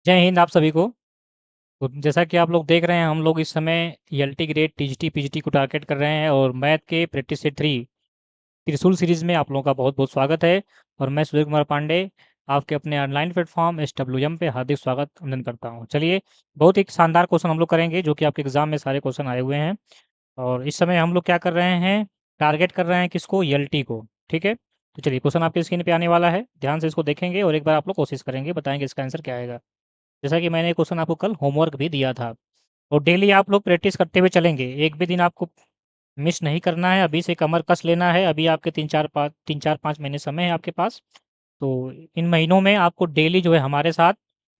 जय हिंद आप सभी को। तो जैसा कि आप लोग देख रहे हैं हम लोग इस समय एलटी ग्रेड टीजीटी पीजीटी को टारगेट कर रहे हैं और मैथ के प्रैक्टिस सेट 3 त्रिशूल सीरीज में आप लोगों का बहुत बहुत स्वागत है। और मैं सूर्य कुमार पांडे आपके अपने ऑनलाइन प्लेटफॉर्म एसडब्ल्यूएम पे हार्दिक स्वागत अभिनंदन करता हूं। चलिए, बहुत एक शानदार क्वेश्चन हम लोग करेंगे जो कि आपके एग्जाम में सारे क्वेश्चन आए हुए हैं। और इस समय हम लोग क्या कर रहे हैं, टारगेट कर रहे हैं किसको, एलटी को। ठीक है, तो चलिए क्वेश्चन आपके स्क्रीन पे आने वाला है, ध्यान से इसको देखेंगे और एक बार आप लोग कोशिश करेंगे, बताएंगे इसका आंसर क्या आएगा। जैसा कि मैंने क्वेश्चन आपको कल होमवर्क भी दिया था और डेली आप लोग प्रैक्टिस करते हुए चलेंगे, एक भी दिन आपको मिस नहीं करना है। अभी से कमर कस लेना है, अभी आपके 3-4-5 महीने समय है आपके पास। तो इन महीनों में आपको डेली जो है हमारे साथ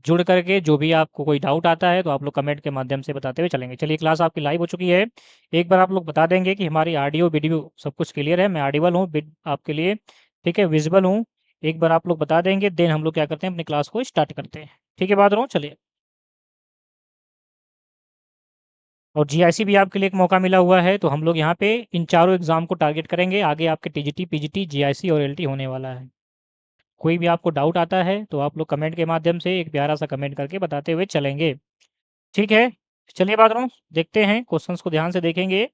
जुड़ करके जो भी आपको कोई डाउट आता है तो आप लोग कमेंट के माध्यम से बताते हुए चलेंगे। चलिए, क्लास आपकी लाइव हो चुकी है। एक बार आप लोग बता देंगे कि हमारी ऑडियो वीडियो सब कुछ क्लियर है, मैं ऑडिबल हूँ आपके लिए, ठीक है, विजिबल हूँ। एक बार आप लोग बता देंगे, देन हम लोग क्या करते हैं, अपनी क्लास को स्टार्ट करते हैं। ठीक है, बात रहा हूँ, चलिए। और जीआईसी भी आपके लिए एक मौका मिला हुआ है, तो हम लोग यहाँ पे इन चारों एग्जाम को टारगेट करेंगे। आगे आपके टीजीटी पीजीटी जीआईसी और एलटी होने वाला है। कोई भी आपको डाउट आता है तो आप लोग कमेंट के माध्यम से एक प्यारा सा कमेंट करके बताते हुए चलेंगे। ठीक है, चलिए बात रहा देखते हैं, क्वेश्चंस को ध्यान से देखेंगे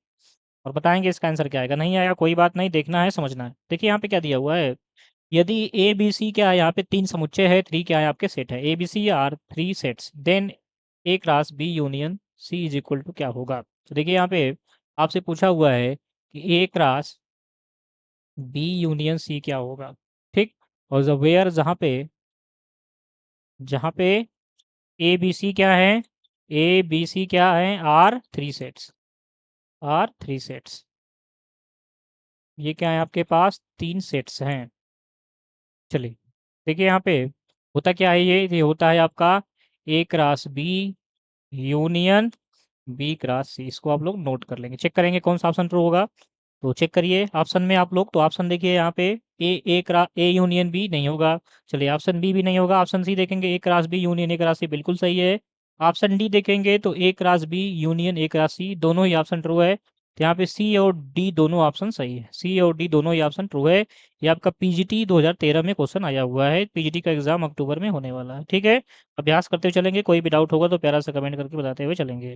और बताएंगे इसका आंसर क्या आएगा। नहीं आया कोई बात नहीं, देखना है, समझना है। देखिए यहाँ पे क्या दिया हुआ है, यदि ए बी सी क्या है, यहाँ पे 3 समुच्चय है, 3 क्या है आपके सेट है, ए B C are 3 sets, then A cross B union C is equal to क्या होगा। तो देखिए यहाँ पे आपसे पूछा हुआ है कि ए क्रॉस बी यूनियन सी क्या होगा। ठीक, और वेयर जहाँ पे ए बी सी क्या है, ए बी सी क्या है, आर 3 सेट्स, आर 3 सेट्स, ये क्या है आपके पास, 3 सेट्स हैं। चलिए, देखिए यहाँ पे होता क्या है, ये होता है आपका A cross B union B cross C. इसको आप लोग नोट कर लेंगे, चेक करेंगे कौन सा ऑप्शन ट्रू होगा। तो चेक करिए ऑप्शन में आप लोग, तो ऑप्शन देखिए यहाँ पे ए यूनियन बी नहीं होगा। चलिए, ऑप्शन बी भी नहीं होगा, ऑप्शन सी देखेंगे, A cross B union A cross C बिल्कुल सही है। ऑप्शन डी देखेंगे तो A cross B union A cross C, दोनों ही ऑप्शन ट्रू है। तो यहाँ पे सी और डी दोनों ऑप्शन सही है, सी और डी दोनों ही ऑप्शन ट्रू है। ये आपका पीजीटी 2013 में क्वेश्चन आया हुआ है, पीजीटी का एग्जाम अक्टूबर में होने वाला है। ठीक है, अभ्यास करते हुए चलेंगे, कोई भी डाउट होगा तो प्यारा सा कमेंट करके बताते हुए चलेंगे।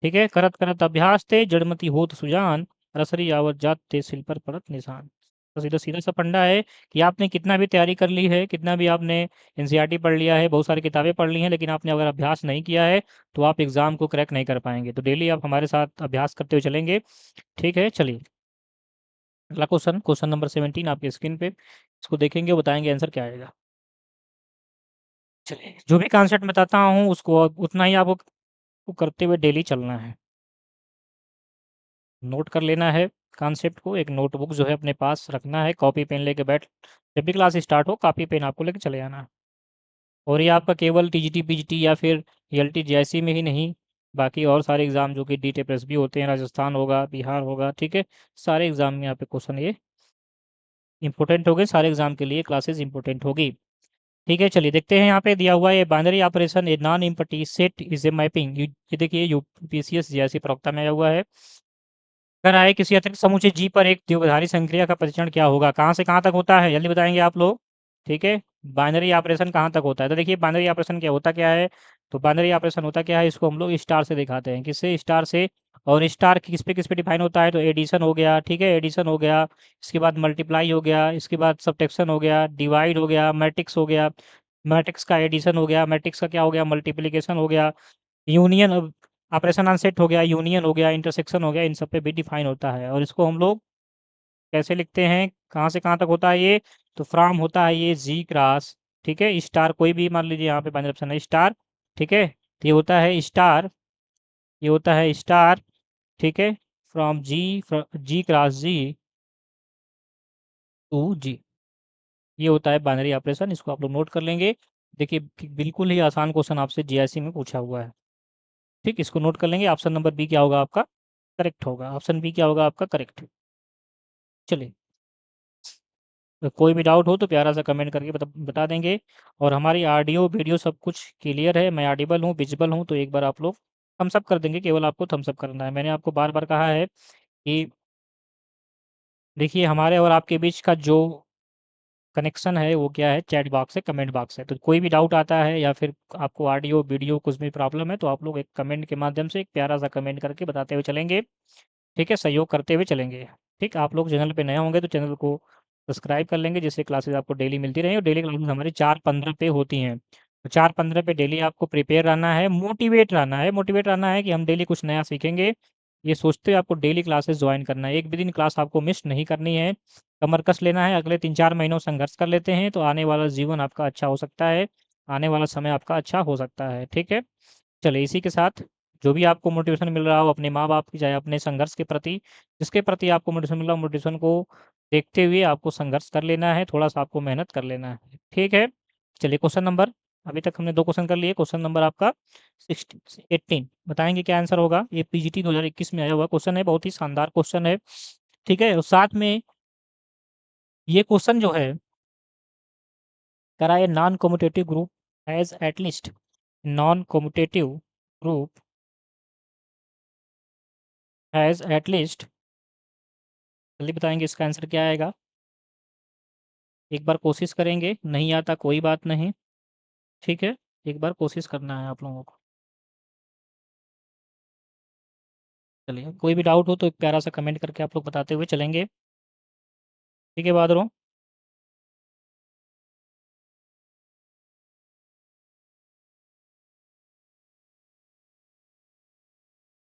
ठीक है, करत करत अभ्यास ते जड़मति होत सुजान, रसरी आवत जात ते सिल पर पड़त निशान। तो सीधा सीधा सा फंडा है कि आपने कितना भी तैयारी कर ली है, कितना भी आपने एनसीईआरटी पढ़ लिया है, बहुत सारी किताबें पढ़ ली हैं, लेकिन आपने अगर अभ्यास नहीं किया है तो आप एग्जाम को क्रैक नहीं कर पाएंगे। तो डेली आप हमारे साथ अभ्यास करते हुए चलेंगे। ठीक है, चलिए अगला क्वेश्चन, क्वेश्चन नंबर 17 आपके स्क्रीन पे, इसको देखेंगे और बताएंगे आंसर क्या आएगा। चलिए, जो भी कॉन्सेप्ट बताता हूँ उसको उतना ही आपको करते हुए डेली चलना है, नोट कर लेना है कॉन्सेप्ट को। एक नोटबुक जो है अपने पास रखना है, कॉपी पेन लेके बैठ, जब भी क्लास स्टार्ट हो कॉपी पेन आपको लेके चले जाना है। और ये आपका केवल टीजीटी पीजीटी या फिर एलटी जेआईसी में ही नहीं, बाकी और सारे एग्जाम जो कि डीटीएपीएस भी होते हैं, राजस्थान होगा, बिहार होगा, ठीक है, सारे एग्जाम में यहाँ पे क्वेश्चन ये इंपॉर्टेंट हो गए, सारे एग्जाम के लिए क्लासेस इंपॉर्टेंट होगी। ठीक है, चलिए देखते हैं, यहाँ पे दिया हुआ है binary operation a non empty set is a mapping. ये देखिए यूपीसीएस जेआईसी प्रवक्ता में आया हुआ है। अगर आए किसी अतिरिक्त समूचे जी पर एक द्विआधारी संक्रिया का परीक्षण क्या होगा, कहाँ से कहाँ तक होता है, जल्दी बताएंगे आप लोग। ठीक है, बाइनरी ऑपरेशन कहाँ तक होता है, तो देखिए बाइनरी ऑपरेशन क्या होता क्या है, तो बाइनरी ऑपरेशन होता क्या है, इसको हम लोग स्टार से दिखाते हैं, किससे, स्टार से। और स्टार किस पे डिफाइन होता है, तो एडिशन हो गया, ठीक है, एडिशन हो गया, इसके बाद मल्टीप्लाई हो गया, इसके बाद सब्ट्रैक्शन हो गया, डिवाइड हो गया, मैट्रिक्स हो गया, मैट्रिक्स का एडिशन हो गया, मैट्रिक्स का क्या हो गया, मल्टीप्लिकेशन हो गया, यूनियन ऑपरेशन ऑन सेट हो गया, यूनियन हो गया, इंटरसेक्शन हो गया, इन सब पे भी डिफाइन होता है। और इसको हम लोग कैसे लिखते हैं, कहाँ से कहाँ तक होता है ये, तो फ्रॉम होता है ये जी क्रॉस, ठीक है, स्टार कोई भी मान लीजिए, यहाँ पे बाइनरी ऑप्शन है स्टार, ठीक है, तो ये होता है स्टार, ये होता है स्टार, ठीक है, from G cross G to G, ये होता है बाइनरी ऑपरेशन, इसको आप लोग नोट कर लेंगे। देखिए बिल्कुल ही आसान क्वेश्चन आपसे जीआईसी में पूछा हुआ है। ठीक, इसको नोट कर लेंगे, ऑप्शन नंबर बी क्या होगा आपका, करेक्ट होगा, ऑप्शन बी क्या होगा आपका, करेक्ट। चलिए, तो कोई भी डाउट हो तो प्यारा सा कमेंट करके बता देंगे। और हमारी ऑडियो वीडियो सब कुछ क्लियर है, मैं ऑडिबल हूँ, विजिबल हूँ, तो एक बार आप लोग थम्स अप कर देंगे, केवल आपको थम्स अप करना है। मैंने आपको बार बार कहा है कि देखिए हमारे और आपके बीच का जो कनेक्शन है वो क्या है, चैट बॉक्स है, कमेंट बॉक्स है। तो कोई भी डाउट आता है या फिर आपको ऑडियो वीडियो कुछ भी प्रॉब्लम है तो आप लोग एक कमेंट के माध्यम से एक प्यारा सा कमेंट करके बताते हुए चलेंगे, ठीक है, सहयोग करते हुए चलेंगे। ठीक, आप लोग चैनल पे नए होंगे तो चैनल को सब्सक्राइब कर लेंगे, जिससे क्लासेस आपको डेली मिलती रहें। और डेली क्लासेस हमारी 4:15 पे होती हैं, तो 4:15 पे डेली आपको प्रिपेयर रहना है, मोटिवेट रहना है कि हम डेली कुछ नया सीखेंगे। ये सोचते हुए आपको डेली क्लासेस ज्वाइन करना है, एक भी दिन क्लास आपको मिस नहीं करनी है, कमर कस लेना है। अगले 3-4 महीनों संघर्ष कर लेते हैं तो आने वाला जीवन आपका अच्छा हो सकता है, आने वाला समय आपका अच्छा हो सकता है, ठीक है। चलिए इसी के साथ जो भी आपको मोटिवेशन मिल रहा हो अपने माँ-बाप की, चाहे अपने संघर्ष के प्रति, जिसके प्रति आपको मोटिवेशन मिल रहा हो, मोटिवेशन को देखते हुए आपको संघर्ष कर लेना है, थोड़ा-सा आपको मेहनत कर लेना है, ठीक है। चलिए क्वेश्चन नंबर, अभी तक हमने 2 क्वेश्चन कर लिए, क्वेश्चन नंबर आपका 18 बताएँगे क्या आंसर होगा? ये पीजीटी 2021 में आया हुआ क्वेश्चन है, बहुत ही शानदार क्वेश्चन है, ठीक है। और साथ में ये क्वेश्चन जो है कह रहा है non commutative group has at least, non commutative group has at least, जल्दी बताएँगे इसका आंसर क्या आएगा? एक बार कोशिश करेंगे, नहीं आता कोई बात नहीं, ठीक है? एक बार कोशिश करना है आप लोगों को। चलिए, कोई भी डाउट हो तो एक प्यारा-सा कमेंट करके आप लोग बताते हुए चलेंगे, ठीक है बहादुरों?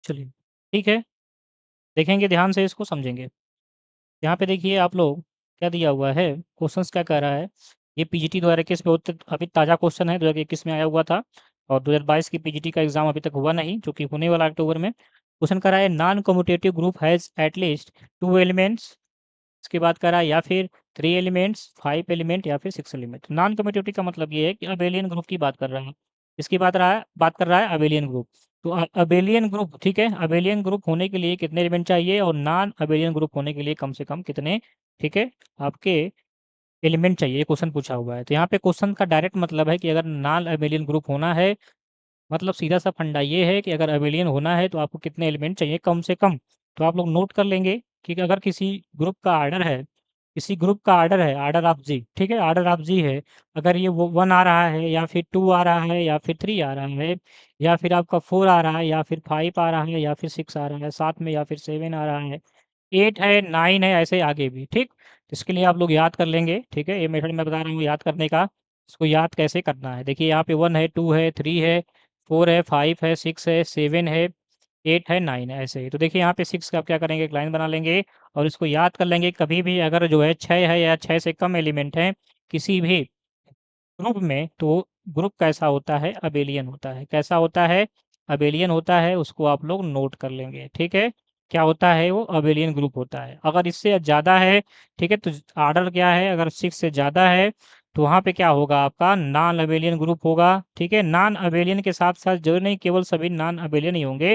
चलिए, ठीक है, देखेंगे ध्यान से इसको समझेंगे। यहाँ पे देखिए आप लोग क्या दिया हुआ है, क्वेश्चंस क्या कह रहा है, ये पीजीटी 2021 में होते अभी ताज़ा क्वेश्चन है, 2021 में आया हुआ था और 2022 की पीजीटी का एग्ज़ाम अभी तक हुआ नहीं, जो कि होने वाला है अक्टूबर में। क्वेश्चन कह रहा है non commutative group has at least 2 elements, इसके बाद कह रहा है या फिर 3 एलिमेंट्स, 5 एलिमेंट या फिर 6 एलिमेंट। नॉन कम्यूटेटिव का मतलब ये है कि अबेलियन ग्रुप की बात कर रहा है। इसकी बात कर रहा है अबेलियन ग्रुप। तो अबेलियन ग्रुप, ठीक है, अबेलियन ग्रुप होने के लिए कितने एलिमेंट चाहिए और नॉन अबेलियन ग्रुप होने के लिए कम से कम कितने, ठीक है, आपके एलिमेंट चाहिए, ये क्वेश्चन पूछा हुआ है। तो यहाँ पे क्वेश्चन का डायरेक्ट मतलब है कि अगर नॉन अबेलियन ग्रुप होना है, मतलब सीधा-सा फंडा ये है कि अगर अबेलियन होना है तो आपको कितने एलिमेंट चाहिए कम से कम। तो आप लोग नोट कर लेंगे कि अगर किसी ग्रुप का ऑर्डर है, किसी ग्रुप का ऑर्डर है, ऑर्डर ऑफ जी, ठीक है, ऑर्डर ऑफ जी है, अगर ये वो 1 आ रहा है या फिर 2 आ रहा है या फिर 3 आ रहा है या फिर आपका 4 आ रहा है या फिर 5 आ रहा है या फिर 6 आ रहा है, साथ में या फिर 7 आ रहा है, 8 है, 9 है, ऐसे आगे भी, ठीक? इसके लिए आप लोग याद कर लेंगे, ठीक है? ये मेथड मैं बता रहा हूँ याद करने का, इसको याद कैसे करना है। देखिए यहाँ पे 1 है, 2 है, 3 है, 4 है, 5 है, 6 है, 7 है, 8 है, 9 है, ऐसे ही। तो देखिए यहाँ पे 6 का आप क्या करेंगे, एक लाइन बना लेंगे और इसको याद कर लेंगे। कभी भी अगर जो है 6 है या 6 से कम एलिमेंट हैं किसी भी ग्रुप में, तो ग्रुप कैसा होता है, अबेलियन होता है। कैसा होता है, अबेलियन होता है, उसको आप लोग नोट कर लेंगे, ठीक है। क्या होता है वो, अबेलियन ग्रुप होता है। अगर इससे ज़्यादा है, ठीक है, तो आर्डर क्या है, अगर 6 से ज़्यादा है तो वहाँ पे क्या होगा, आपका नॉन अबेलियन ग्रुप होगा, ठीक है। नॉन अबेलियन के साथ साथ जरूर नहीं केवल सभी नॉन अबेलियन ही होंगे,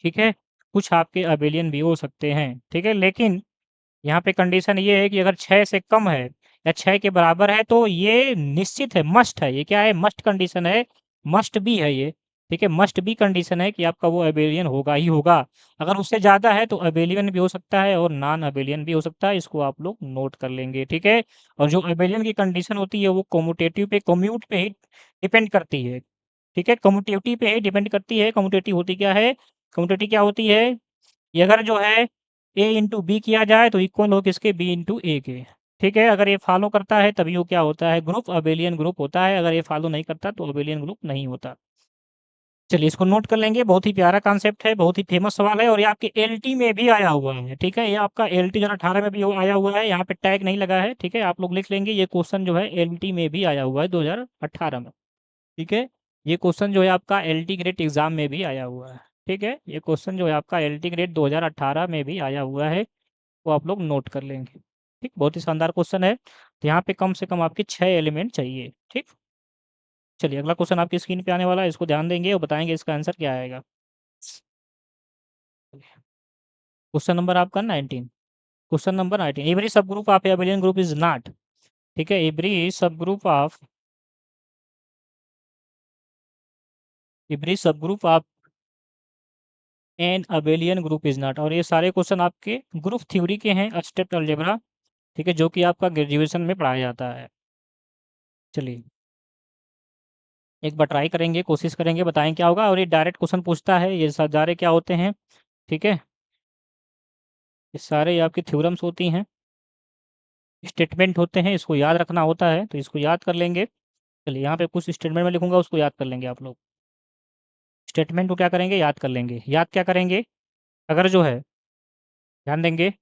ठीक है, कुछ आपके अबेलियन भी हो सकते हैं, ठीक है। लेकिन यहाँ पे कंडीशन ये है कि अगर 6 से कम है या 6 के बराबर है तो ये निश्चित है, मस्ट है। ये क्या है, मस्ट कंडीशन है, मस्ट बी है ये, ठीक है। मस्ट बी कंडीशन है कि आपका वो अबेलियन होगा ही होगा। अगर उससे ज़्यादा है तो अबेलियन भी हो सकता है और नॉन अबेलियन भी हो सकता है, इसको आप लोग नोट कर लेंगे, ठीक है। और जो अबेलियन की कंडीशन होती है वो कम्यूटेटिव पे, कम्यूट पे ही डिपेंड करती है, ठीक है। कम्यूटेटिव पे ही डिपेंड करती है। कम्यूटेटिव होती क्या है, कम्यूटेटिव क्या होती है, ये अगर जो है ए इंटू बी किया जाए तो इक्वल हो किसके, बी इंटू ए के, ठीक है। अगर ये फॉलो करता है तभी वो क्या होता है, ग्रुप, अबेलियन ग्रुप होता है। अगर ये फॉलो नहीं करता तो अबेलियन ग्रुप नहीं होता। चलिए इसको नोट कर लेंगे, बहुत ही प्यारा कॉन्सेप्ट है, बहुत ही फेमस सवाल है और ये आपके एलटी में भी आया हुआ है, ठीक है। ये आपका एलटी 2018 में भी आया हुआ है, यहाँ पे टैग नहीं लगा है, ठीक है। आप लोग लिख लेंगे ये क्वेश्चन जो है एलटी में भी आया हुआ है 2018 में, ठीक है। ये क्वेश्चन जो है आपका एलटी ग्रेड एग्जाम में भी आया हुआ है, ठीक है। ये क्वेश्चन जो है आपका एलटी ग्रेड 2018 में भी आया हुआ है, वो आप लोग नोट कर लेंगे, ठीक। बहुत ही शानदार क्वेश्चन है। तो यहाँ पे कम से कम आपके 6 एलिमेंट चाहिए, ठीक। चलिए अगला क्वेश्चन आपकी स्क्रीन पे आने वाला है, इसको ध्यान देंगे और बताएंगे इसका आंसर क्या आएगा। क्वेश्चन नंबर आपका 19, question number 19, every subgroup of Abelian group is not, ठीक है, every subgroup of an abelian group is not. और ये सारे क्वेश्चन आपके ग्रुप थ्योरी के हैं, स्टेप अलजेब्रा, ठीक है, जो कि आपका ग्रेजुएशन में पढ़ाया जाता है। चलिए एक बार ट्राई करेंगे, कोशिश करेंगे, बताएं क्या होगा। और ये डायरेक्ट क्वेश्चन पूछता है, ये सारे क्या होते हैं, ठीक है, ये सारे आपकी थ्योरम्स होती हैं, स्टेटमेंट होते हैं, इसको याद रखना होता है, तो इसको याद कर लेंगे। चलिए यहाँ पे कुछ स्टेटमेंट में लिखूंगा, उसको याद कर लेंगे आप लोग। स्टेटमेंट को क्या करेंगे, याद कर लेंगे। याद क्या करेंगे, अगर जो है ध्यान देंगे,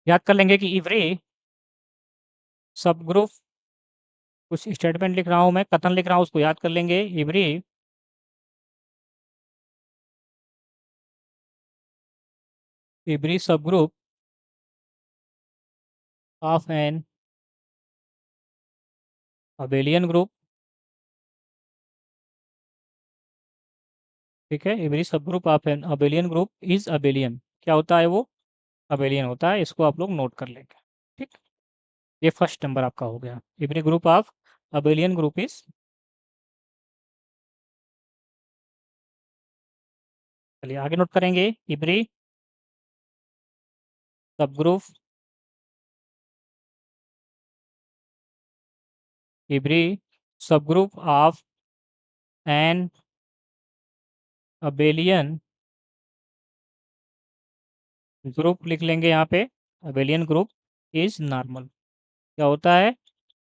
याद कर लेंगे कि इवरी सब ग्रुप, कुछ स्टेटमेंट लिख रहा हूँ मैं, कथन लिख रहा हूँ, उसको याद कर लेंगे। इवरी सब group of an abelian group, ठीक है, every subgroup of an abelian group is abelian, क्या होता है वो, अबेलियन होता है। इसको आप लोग नोट कर लेंगे। ठीक, ये फर्स्ट नंबर आपका हो गया, every group of abelian group is. चलिए आगे नोट करेंगे, एवरी सब group, every subgroup of an abelian group लिख लेंगे यहाँ पे, अबेलियन ग्रुप इज नॉर्मल, क्या होता है,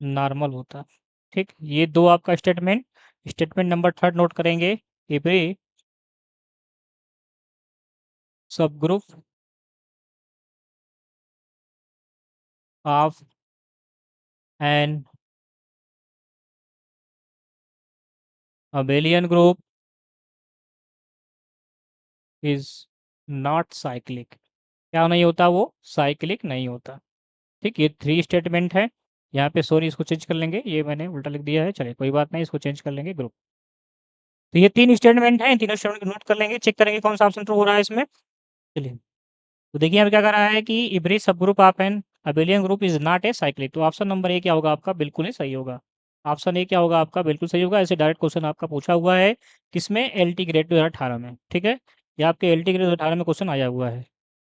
नॉर्मल होता है। ठीक, ये दो आपका statement. Statement number third note करेंगे, every subgroup of an abelian group is not cyclic, क्या नहीं होता वो, साइक्लिक नहीं होता। ठीक, ये थ्री स्टेटमेंट है। यहाँ पे सॉरी इसको चेंज कर लेंगे, ये मैंने उल्टा लिख दिया है, चलिए कोई बात नहीं, इसको चेंज कर लेंगे ग्रुप। तो ये तीन स्टेटमेंट हैं, तीनों स्टेटमेंट नोट कर लेंगे, चेक करेंगे कौन सा ऑप्शन ट्रू हो रहा है इसमें। चलिए तो देखिए यहाँ पे क्या कर रहा है कि इवरी सब group of an abelian group is not a cyclic, तो ऑप्शन नंबर ए क्या होगा आपका, बिल्कुल ही सही होगा। ऑप्शन ए क्या होगा आपका, बिल्कुल सही होगा। ऐसे डायरेक्ट क्वेश्चन आपका पूछा हुआ है, किसमें, एल टी ग्रेड 2018 में। ठीक है, ये आपके एल टी ग्रेड 2018 में क्वेश्चन आया हुआ है।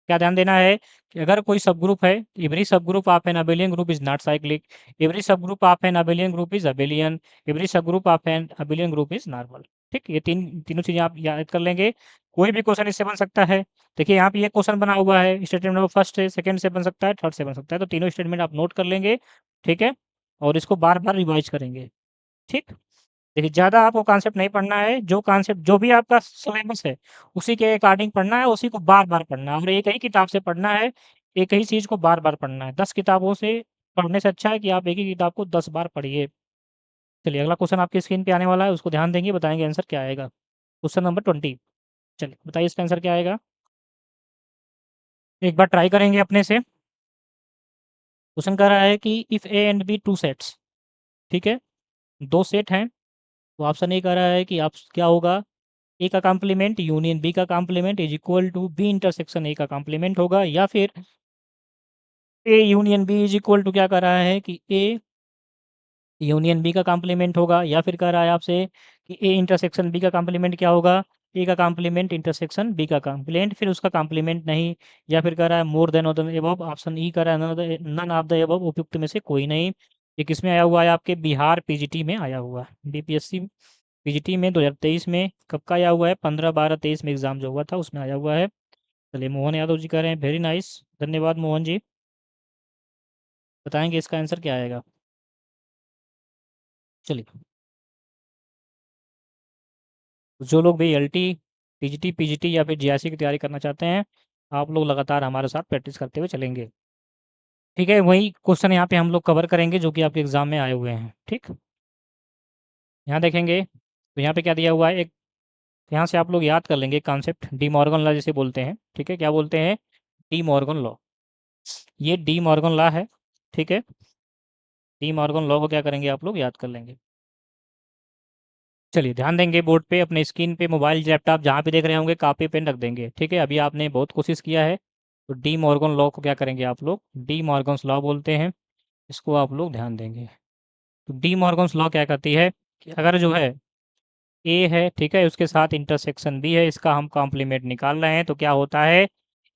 क्या ध्यान देना है कि अगर कोई सब ग्रुप है, every subgroup of an abelian group is not cyclic, every subgroup of an abelian group is abelian, every subgroup of an abelian group is normal. ठीक, ये तीनों चीजें आप याद कर लेंगे। कोई भी क्वेश्चन इससे बन सकता है। देखिए यहाँ पे ये क्वेश्चन बना हुआ है, स्टेटमेंट नंबर फर्स्ट से, सेकंड से बन सकता है, थर्ड से बन सकता है, तो तीनों स्टेटमेंट आप नोट कर लेंगे। ठीक है, और इसको बार बार रिवाइज करेंगे। ठीक, देखिए ज़्यादा आपको कॉन्सेप्ट नहीं पढ़ना है, जो कॉन्सेप्ट जो भी आपका सिलेबस है उसी के अकॉर्डिंग पढ़ना है, उसी को बार बार पढ़ना है, और एक ही किताब से पढ़ना है, एक ही चीज़ को बार बार पढ़ना है। 10 किताबों से पढ़ने से अच्छा है कि आप एक ही किताब को 10 बार पढ़िए। चलिए अगला क्वेश्चन आपकी स्क्रीन पे आने वाला है, उसको ध्यान देंगे, बताएंगे आंसर क्या आएगा। Question number 20। चलिए बताइए इसका आंसर क्या आएगा। एक बार ट्राई करेंगे अपने से। क्वेश्चन कह रहा है कि if A and B two sets, ठीक है, दो सेट हैं, तो ऑप्शन ए कह रहा है कि आप क्या होगा, ए का कॉम्प्लीमेंट यूनियन बी का complement is equal to B intersection A का कॉम्प्लीमेंट होगा, या फिर A union B is equal to क्या कर रहा है कि ए यूनियन बी का कॉम्प्लीमेंट होगा, या फिर कह रहा है आपसे कि ए इंटरसेक्शन बी का कॉम्प्लीमेंट क्या होगा, ए का कॉम्प्लीमेंट इंटरसेक्शन बी का कॉम्प्लीमेंट, फिर उसका कॉम्प्लीमेंट नहीं, या फिर कह रहा है more than of the above. Option E कह रहा है नन ऑफ द एबव, उपयुक्त में से कोई नहीं। ये किसमें आया हुआ है, आपके बिहार पीजीटी में आया हुआ है, बीपीएससी पीजीटी में 2023 में। कब का आया हुआ है, 15/12/23 में एग्जाम जो हुआ था उसमें आया हुआ है। चलिए मोहन यादव जी कह रहे हैं वेरी नाइस, धन्यवाद मोहन जी। बताएंगे इसका आंसर क्या आएगा। चलिए, जो लोग भी एलटी टीजीटी पीजीटी या फिर जीआरसी की तैयारी करना चाहते हैं, आप लोग लगातार हमारे साथ प्रैक्टिस करते हुए चलेंगे। ठीक है, वही क्वेश्चन यहाँ पे हम लोग कवर करेंगे जो कि आपके एग्जाम में आए हुए हैं। ठीक, यहाँ देखेंगे तो यहाँ पे क्या दिया हुआ है, एक यहाँ से आप लोग याद कर लेंगे कॉन्सेप्ट, डी मॉर्गन लॉ जिसे बोलते हैं। ठीक है, क्या बोलते हैं, डी मॉर्गन लॉ। ये डी मॉर्गन लॉ है। ठीक है, डी मॉर्गन लॉ को क्या करेंगे, आप लोग याद कर लेंगे। चलिए ध्यान देंगे बोर्ड पे, अपने स्क्रीन पे, मोबाइल लैपटॉप जहाँ पे देख रहे होंगे, कॉपी पेन रख देंगे। ठीक है, अभी आपने बहुत कोशिश किया है, तो डी मॉर्गन लॉ को क्या करेंगे आप लोग, डी मॉर्गन्स लॉ बोलते हैं, इसको आप लोग ध्यान देंगे। तो डी मॉर्गन्स लॉ क्या कहती है कि अगर जो है ए है, ठीक है, उसके साथ इंटरसेक्शन बी है, इसका हम कॉम्प्लीमेंट निकाल रहे हैं, तो क्या होता है,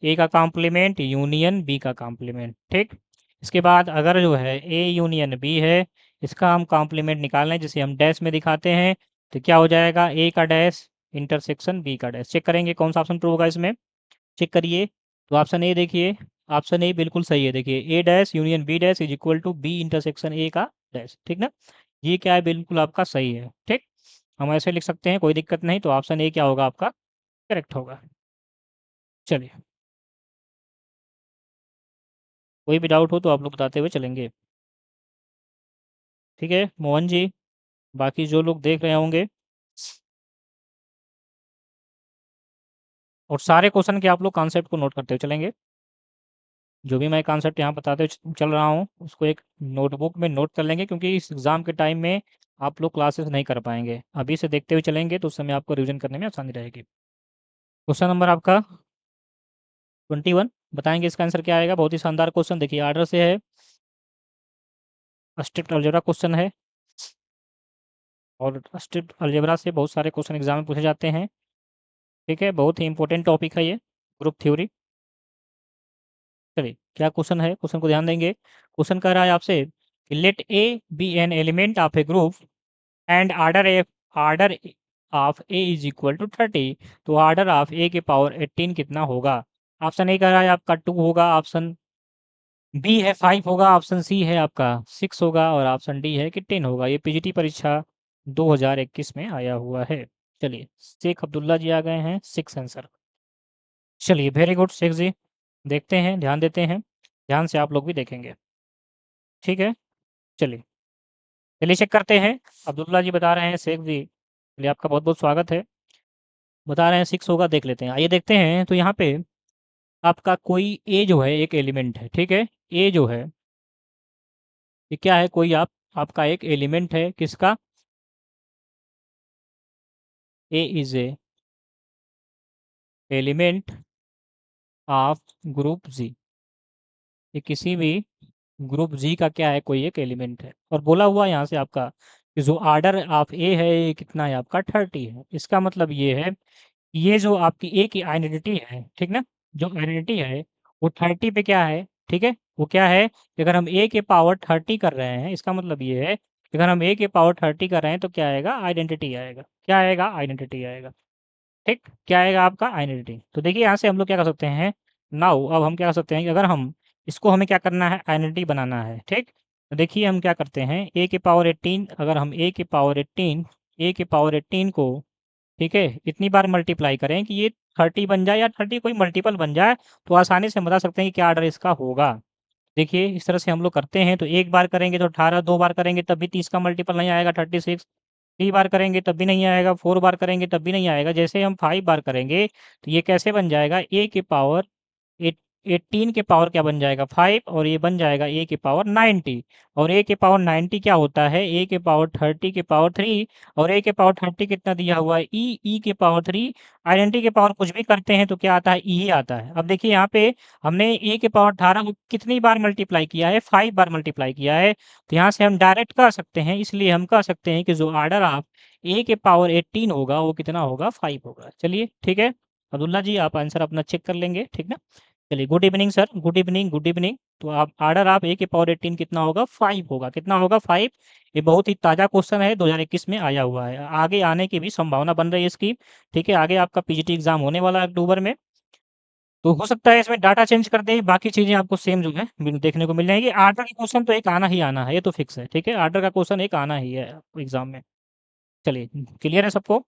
ए का कॉम्प्लीमेंट यूनियन बी का कॉम्प्लीमेंट, ठीक। इसके बाद अगर जो है ए यूनियन बी है, इसका हम कॉम्प्लीमेंट निकाल लें जिसे हम डैश में दिखाते हैं, तो क्या हो जाएगा, ए का डैश इंटरसेक्शन बी का डैश। चेक करेंगे कौन सा ऑप्शन ट्रू होगा इसमें, चेक करिए। तो ऑप्शन ए देखिए, ऑप्शन ए बिल्कुल सही है। देखिए A dash union B dash is equal to B intersection A का डैश, ठीक ना। ये क्या है, बिल्कुल आपका सही है, ठीक। हम ऐसे लिख सकते हैं, कोई दिक्कत नहीं। तो ऑप्शन ए क्या होगा आपका, करेक्ट होगा। चलिए, कोई भी डाउट हो तो आप लोग बताते हुए चलेंगे, ठीक है मोहन जी। बाकी जो लोग देख रहे होंगे, और सारे क्वेश्चन के आप लोग कॉन्सेप्ट को नोट करते हुए चलेंगे। जो भी मैं कॉन्सेप्ट यहाँ बताते हुए चल रहा हूँ उसको एक नोटबुक में नोट कर लेंगे, क्योंकि इस एग्ज़ाम के टाइम में आप लोग क्लासेस नहीं कर पाएंगे। अभी से देखते हुए चलेंगे तो उस समय आपको रिवीजन करने में आसानी रहेगी। क्वेश्चन नंबर आपका 21, बताएंगे इसका आंसर क्या आएगा। बहुत ही शानदार क्वेश्चन, देखिए आर्डर से है, स्ट्रिक्ट अलजेब्रा क्वेश्चन है, और स्ट्रिक्ट अलजेब्रा से बहुत सारे क्वेश्चन एग्जाम में पूछे जाते हैं, ठीक है। बहुत ही इंपॉर्टेंट टॉपिक है ये, ग्रुप थ्योरी। चलिए क्या क्वेश्चन है, क्वेश्चन को ध्यान देंगे। क्वेश्चन कह रहा है आपसे कि let a be an element of a group and order of a is equal to 30, तो आर्डर ऑफ ए के पावर 18 कितना होगा। ऑप्शन ए कह रहा है आपका 2 होगा, ऑप्शन बी है 5 होगा, ऑप्शन सी है आपका 6 होगा, और ऑप्शन डी है कि 10 होगा। ये पीजीटी परीक्षा 2021 में आया हुआ है। चलिए, शेख अब्दुल्ला जी आ गए हैं, 6 आंसर। चलिए वेरी गुड शेख जी, देखते हैं, ध्यान देते हैं, ध्यान से आप लोग भी देखेंगे, ठीक है। चलिए, चलिए चेक करते हैं। अब्दुल्ला जी बता रहे हैं शेख जी, चलिए आपका बहुत बहुत स्वागत है। बता रहे हैं 6 होगा, देख लेते हैं, आइए देखते हैं। तो यहाँ पे आपका कोई ए जो है एक एलिमेंट है, ठीक है। ए जो है ये क्या है, कोई आपका एक एलिमेंट है, किसका, A is a element of group G. ये किसी भी ग्रुप जी का क्या है, कोई एक एलिमेंट है, और बोला हुआ यहाँ से आपका कि जो आर्डर ऑफ ए है ये कितना है आपका 30 है। इसका मतलब ये है, ये जो आपकी ए की आइडेंटिटी है, ठीक ना, जो आइडेंटिटी है वो 30 पे क्या है, ठीक है। वो क्या है कि अगर हम ए के पावर 30 कर रहे हैं, इसका मतलब ये है कि अगर हम ए के पावर 30 कर रहे हैं तो क्या आएगा, आइडेंटिटी आएगा। क्या आएगा, आइडेंटिटी आएगा, ठीक। क्या आएगा आपका, आइडेंटिटी। तो देखिए यहाँ से हम लोग क्या कर सकते हैं, नाउ अब हम क्या कर सकते हैं कि अगर हम इसको, हमें क्या करना है, आइडेंटिटी बनाना है, ठीक। तो देखिए हम क्या करते हैं, ए के पावर 18, अगर हम ए के पावर 18 को, ठीक है, इतनी बार मल्टीप्लाई करें कि ये 30 बन जाए या 30 कोई मल्टीपल बन जाए, तो आसानी से हम बता सकते हैं कि क्या ऑर्डर इसका होगा। देखिए इस तरह से हम लोग करते हैं। तो एक बार करेंगे तो 18, 2 बार करेंगे तब भी 30 का मल्टीपल नहीं आएगा, 36, 3 बार करेंगे तब भी नहीं आएगा, 4 बार करेंगे तब भी नहीं आएगा। जैसे हम 5 बार करेंगे तो ये कैसे बन जाएगा, ए के पावर एट 18 के पावर क्या बन जाएगा 5, और ये बन जाएगा ए के पावर 90। और ए के पावर 90 क्या होता है, ए के पावर 30 के पावर 3, और ए के पावर 30 कितना दिया हुआ है, ई के पावर 3। आइडेंटिटी के पावर कुछ भी करते हैं तो क्या आता है, ई ही आता है। अब देखिए यहाँ पे हमने ए के पावर 18 को कितनी बार मल्टीप्लाई किया है, 5 बार मल्टीप्लाई किया है। तो यहाँ से हम डायरेक्ट कह सकते हैं, इसलिए हम कह सकते हैं कि जो ऑर्डर ऑफ ए के पावर 18 होगा वो कितना होगा, 5 होगा। चलिए ठीक है, अब्दुल्ला जी आप आंसर अपना चेक कर लेंगे, ठीक ना। चलिए good evening sir, good evening, good evening. तो आप ऑर्डर आप ए के पावर 18 कितना होगा, 5 होगा। कितना होगा, 5। ये बहुत ही ताज़ा क्वेश्चन है, 2021 में आया हुआ है, आगे आने की भी संभावना बन रही है इसकी, ठीक है। आगे आपका पीजीटी एग्जाम होने वाला है अक्टूबर में, तो हो सकता है इसमें डाटा चेंज कर दें, बाकी चीज़ें आपको सेम जो है देखने को मिल जाएगी। आर्डर का क्वेश्चन तो एक आना ही आना है, ये तो फिक्स है, ठीक है। आर्डर का क्वेश्चन एक आना ही है एग्जाम में। चलिए क्लियर है सबको।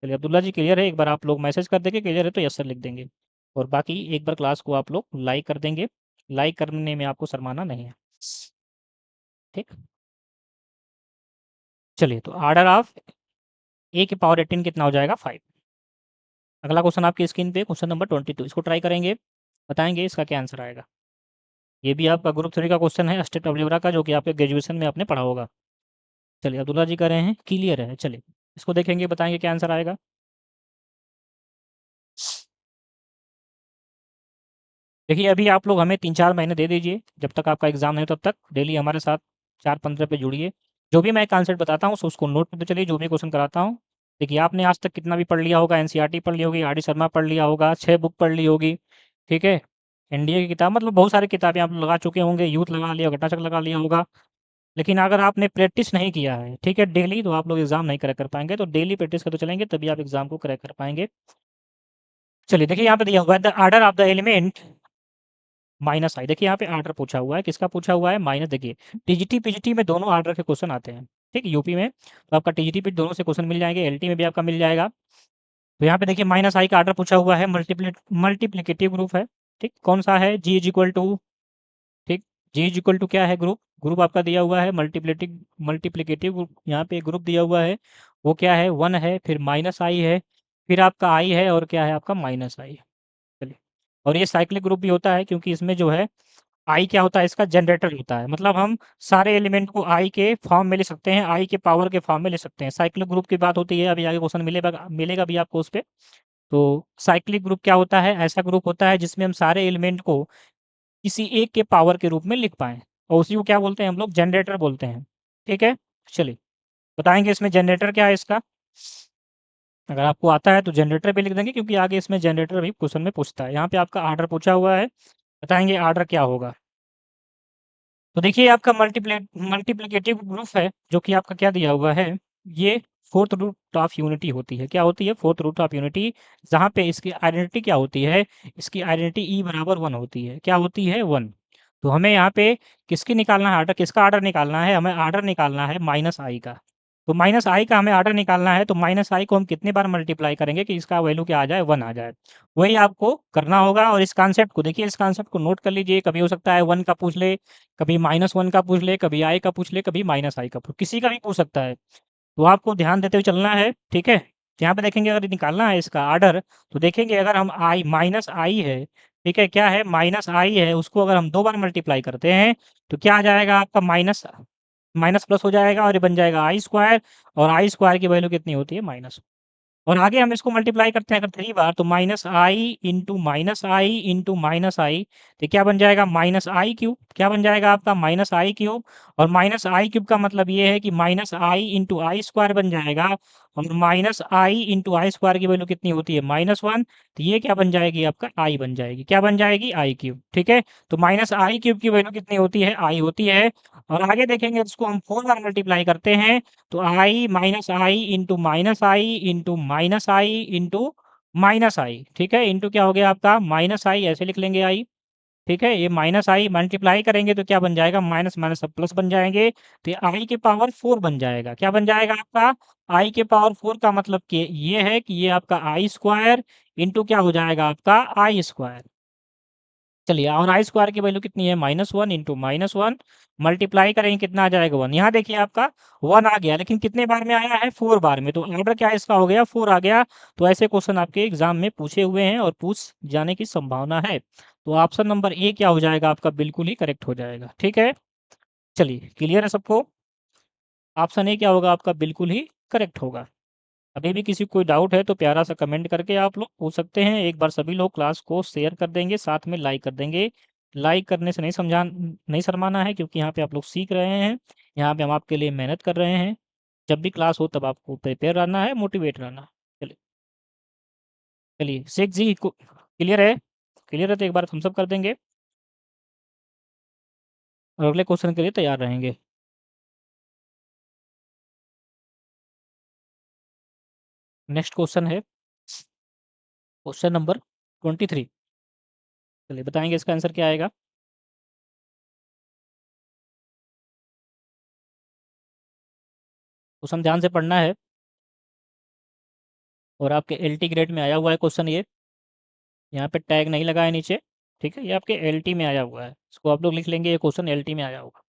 चलिए अब्दुल्ला जी क्लियर है, एक बार आप लोग मैसेज कर देंगे क्लियर है तो यस सर लिख देंगे, और बाकी एक बार क्लास को आप लोग लाइक कर देंगे। लाइक करने में आपको शर्माना नहीं है, ठीक। चलिए तो ऑर्डर ऑफ ए के पावर 18 कितना हो जाएगा, 5। अगला क्वेश्चन आपकी स्क्रीन पे क्वेश्चन नंबर 22, इसको ट्राई करेंगे, बताएंगे इसका क्या आंसर आएगा। ये भी आपका ग्रुप 3 का क्वेश्चन है, स्टेट अलजेब्रा का, जो कि आपके ग्रेजुएशन में आपने पढ़ा होगा। चलिए अब्दुल्ला जी कह रहे हैं क्लियर है, चलिए इसको देखेंगे, बताएंगे क्या आंसर आएगा। देखिए अभी आप लोग हमें 3-4 महीने दे दीजिए, जब तक आपका एग्ज़ाम नहीं हो तब तक डेली हमारे साथ 4-15 पे जुड़िए। जो भी मैं कॉन्सेप्ट बताता हूँ उसको नोट करते चलिए, जो भी क्वेश्चन कराता हूँ। देखिए आपने आज तक कितना भी पढ़ लिया होगा, एनसीईआरटी पढ़ ली होगी, आर डी शर्मा पढ़ लिया होगा, 6 बुक पढ़ ली होगी, ठीक है? एनडीए की किताब मतलब बहुत सारी किताबें आप लगा चुके होंगे, यूथ लगा लिया, घटाचक लगा लिया होगा। लेकिन अगर आपने प्रैक्टिस नहीं किया है, ठीक है, डेली, तो आप लोग एग्ज़ाम नहीं क्रैक कर पाएँगे। तो डेली प्रैक्टिस करते चलेंगे तभी आप एग्ज़ाम को क्रैक कर पाएँगे। चलिए देखिए यहाँ पे दिया हुआ है the order of the element minus I. देखिए यहाँ पे ऑर्डर पूछा हुआ है, किसका पूछा हुआ है? माइनस। देखिए टीजीटी, पीजीटी में दोनों ऑर्डर के क्वेश्चन आते हैं, ठीक है? यूपी में तो आपका टीजीटी पे दोनों से क्वेश्चन मिल जाएँगे, एलटी में भी आपका मिल जाएगा। तो यहाँ पे देखिए माइनस आई का ऑर्डर पूछा हुआ है, मल्टीप्लिकेटिव ग्रुप है, ठीक? कौन-सा है? जी इज़ इक्वल टू, ठीक? जी इज़ इक्वल टू क्या है? ग्रुप। ग्रुप आपका दिया हुआ है मल्टीप्लिकेटिव ग्रुप, यहाँ पे ग्रुप दिया हुआ है, वो क्या है? 1 है, फिर माइनस आई है, फिर आपका आई है और क्या है आपका? माइनस आई। चलिए, और ये साइक्लिक ग्रुप भी होता है क्योंकि इसमें जो है आई क्या होता है? इसका जनरेटर होता है। मतलब हम सारे एलिमेंट को आई के फॉर्म में ले सकते हैं, आई के पावर के फॉर्म में ले सकते हैं। साइक्लिक ग्रुप की बात होती है, अभी आगे क्वेश्चन मिलेगा मिलेगा भी आपको उस पे। तो साइक्लिक ग्रुप क्या होता है? ऐसा ग्रुप होता है जिसमें हम सारे एलिमेंट को किसी एक के पावर के रूप में लिख पाएँ और उसी को क्या बोलते हैं हम लोग? जनरेटर बोलते हैं। ठीक है? चलिए, बताएँगे इसमें जनरेटर क्या है इसका? अगर आपको आता है तो जनरेटर भी लिख देंगे क्योंकि आगे इसमें जनरेटर भी क्वेश्चन में पूछता है। यहाँ पे आपका ऑर्डर पूछा हुआ है, बताएँगे ऑर्डर क्या होगा? तो देखिए आपका मल्टीप्लिकेटिव ग्रुप है, जो कि आपका क्या दिया हुआ है, ये फोर्थ रूट ऑफ यूनिटी होती है। क्या होती है? फोर्थ रूट ऑफ यूनिटी, जहाँ पे इसकी आइडेंटिटी क्या होती है? इसकी आइडेंटिटी ई बराबर 1 होती है। क्या होती है? 1। तो हमें यहाँ पे किसकी निकालना है ऑर्डर? किसका ऑर्डर निकालना है? हमें ऑर्डर निकालना है माइनस आई का। तो माइनस आई का हमें ऑर्डर निकालना है, तो माइनस आई को हम कितने बार मल्टीप्लाई करेंगे कि इसका वैल्यू क्या आ जाए? 1 आ जाए। वही आपको करना होगा और इस कॉन्सेप्ट को देखिए, इस कॉन्सेप्ट को नोट कर लीजिए। कभी हो सकता है 1 का पूछ ले, कभी -1 का पूछ ले, कभी आई का पूछ ले, कभी माइनस आई का किसी का भी पूछ सकता है। तो आपको ध्यान देते हुए चलना है, ठीक है? तो यहाँ पे देखेंगे अगर निकालना है इसका ऑर्डर, तो देखेंगे अगर हम आई माइनस आई है, ठीक है? क्या है? माइनस आई है, उसको अगर हम 2 बार मल्टीप्लाई करते हैं, तो क्या आ जाएगा आपका? माइनस माइनस प्लस हो जाएगा और ये बन जाएगा आई स्क्वायर, और आई स्क्वायर की वैल्यू कितनी होती है? माइनस। और आगे हम इसको मल्टीप्लाई करते हैं अगर 3 बार, तो माइनस आई इंटू माइनस आई, तो क्या बन जाएगा? माइनस आई क्यूब। क्या बन जाएगा आपका? माइनस आई क्यूब। और माइनस आई क्यूब का मतलब ये है कि माइनस आई इंटू आई स्क्वायर बन जाएगा, और माइनस आई इंटू आई स्क्वायर की वैल्यू कितनी होती है? -1। तो ये क्या बन जाएगी? आपका आई बन जाएगी। क्या बन जाएगी? आई क्यूब। ठीक है? तो माइनस आई क्यूब की वैल्यू कितनी होती है? आई होती है। और आगे देखेंगे इसको हम 4 बार मल्टीप्लाई करते हैं, तो आई माइनस आई इंटू माइनस आई इंटू माइनस आई इंटू माइनस आई, ठीक है? इंटू क्या हो गया आपका? माइनस आई, ऐसे लिख लेंगे आई, ठीक है? ये माइनस आई मल्टीप्लाई करेंगे तो क्या बन जाएगा? माइनस माइनस सब प्लस बन जाएंगे, तो ये आई के पावर 4 बन जाएगा। क्या बन जाएगा आपका? आई के पावर 4 का मतलब कि ये है कि ये आपका आई स्क्वायर इंटू क्या हो जाएगा आपका? आई स्क्वायर। चलिए, और आई स्क्वायर की वैल्यू कितनी है? -1 इंटू -1 मल्टीप्लाई करेंगे, कितना आ जाएगा? 1। यहाँ देखिए आपका 1 आ गया, लेकिन कितने बार में आया है? 4 बार में। तो ऑर्डर क्या इसका हो गया? 4 आ गया। तो ऐसे क्वेश्चन आपके एग्जाम में पूछे हुए हैं और पूछ जाने की संभावना है। तो ऑप्शन नंबर ए क्या हो जाएगा आपका? बिल्कुल ही करेक्ट हो जाएगा। ठीक है? चलिए, क्लियर है सबको? ऑप्शन ए क्या होगा आपका? बिल्कुल ही करेक्ट होगा। अभी भी किसी को कोई डाउट है तो प्यारा सा कमेंट करके आप लोग पूछ सकते हैं। एक बार सभी लोग क्लास को शेयर कर देंगे, साथ में लाइक कर देंगे। लाइक करने से नहीं शर्माना है क्योंकि यहाँ पे आप लोग सीख रहे हैं। यहाँ पे हम आपके लिए मेहनत कर रहे हैं। जब भी क्लास हो तब आपको प्रिपेयर रहना है, मोटिवेट रहना है। चलिए, चलिए शेख जी को क्लियर है? क्लियर है तो एक बार थम्स अप कर देंगे और अगले क्वेश्चन के लिए तैयार रहेंगे। नेक्स्ट क्वेश्चन है क्वेश्चन नंबर 23। चलिए, बताएंगे इसका आंसर क्या आएगा? क्वेश्चन ध्यान से पढ़ना है और आपके एलटी ग्रेड में आया हुआ है क्वेश्चन ये। यहाँ पे टैग नहीं लगा है नीचे, ठीक है? ये आपके एलटी में आया हुआ है। इसको आप लोग लिख लेंगे, ये क्वेश्चन एलटी में आया होगा।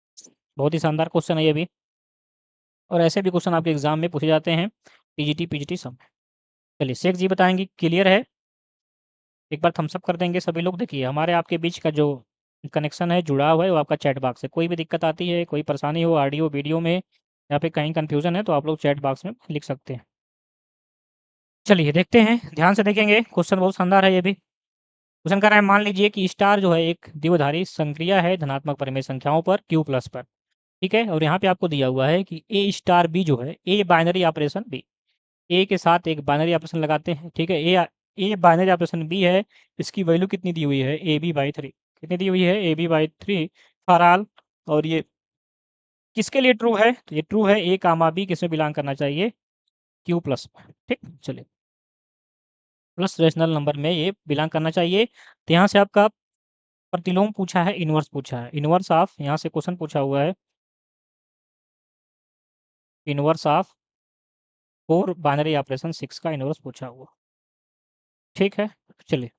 बहुत ही शानदार क्वेश्चन है ये भी, और ऐसे भी क्वेश्चन आपके एग्जाम में पूछे जाते हैं, टीजीटी पीजीटी सब में। चलिए, शेख जी बताएंगे क्लियर है? एक बार थम्स अप कर देंगे सभी लोग। देखिए, हमारे आपके बीच का जो कनेक्शन है, जुड़ाव है, वो आपका चैट बॉक्स है। कोई भी दिक्कत आती है, कोई परेशानी हो ऑडियो वीडियो में, या फिर कहीं कन्फ्यूज़न है, तो आप लोग चैट बॉक्स में लिख सकते हैं। चलिए देखते हैं, ध्यान से देखेंगे। क्वेश्चन बहुत शानदार है ये भी। क्वेश्चन कर रहा है, मान लीजिए कि स्टार जो है एक द्विआधारी संक्रिया है धनात्मक परिमेय संख्याओं पर क्यू प्लस पर, ठीक है? और यहाँ पे आपको दिया हुआ है कि ए स्टार बी जो है, ए बाइनरी ऑपरेशन बी, ए के साथ एक बाइनरी ऑपरेशन लगाते हैं, ठीक है? ए बाइनरी ऑपरेशन बी है, इसकी वैल्यू कितनी दी हुई है, ए बी बाई 3, कितनी दी हुई है, ए बी बाई 3 फॉर ऑल। और ये किसके लिए ट्रू है, तो ये ट्रू है ए कामा बी किसमें बिलोंग करना चाहिए, क्यू प्लस में। ठीक, चलिए प्लस रेशनल नंबर में ये बिलोंग करना चाहिए। तो यहाँ से आपका प्रतिलोम पूछा है, इनवर्स पूछा है, इनवर्स ऑफ, यहाँ से क्वेश्चन पूछा हुआ है इनवर्स ऑफ 4 बाइनरी ऑपरेशन 6 का इनवर्स पूछा हुआ। ठीक है, चलिए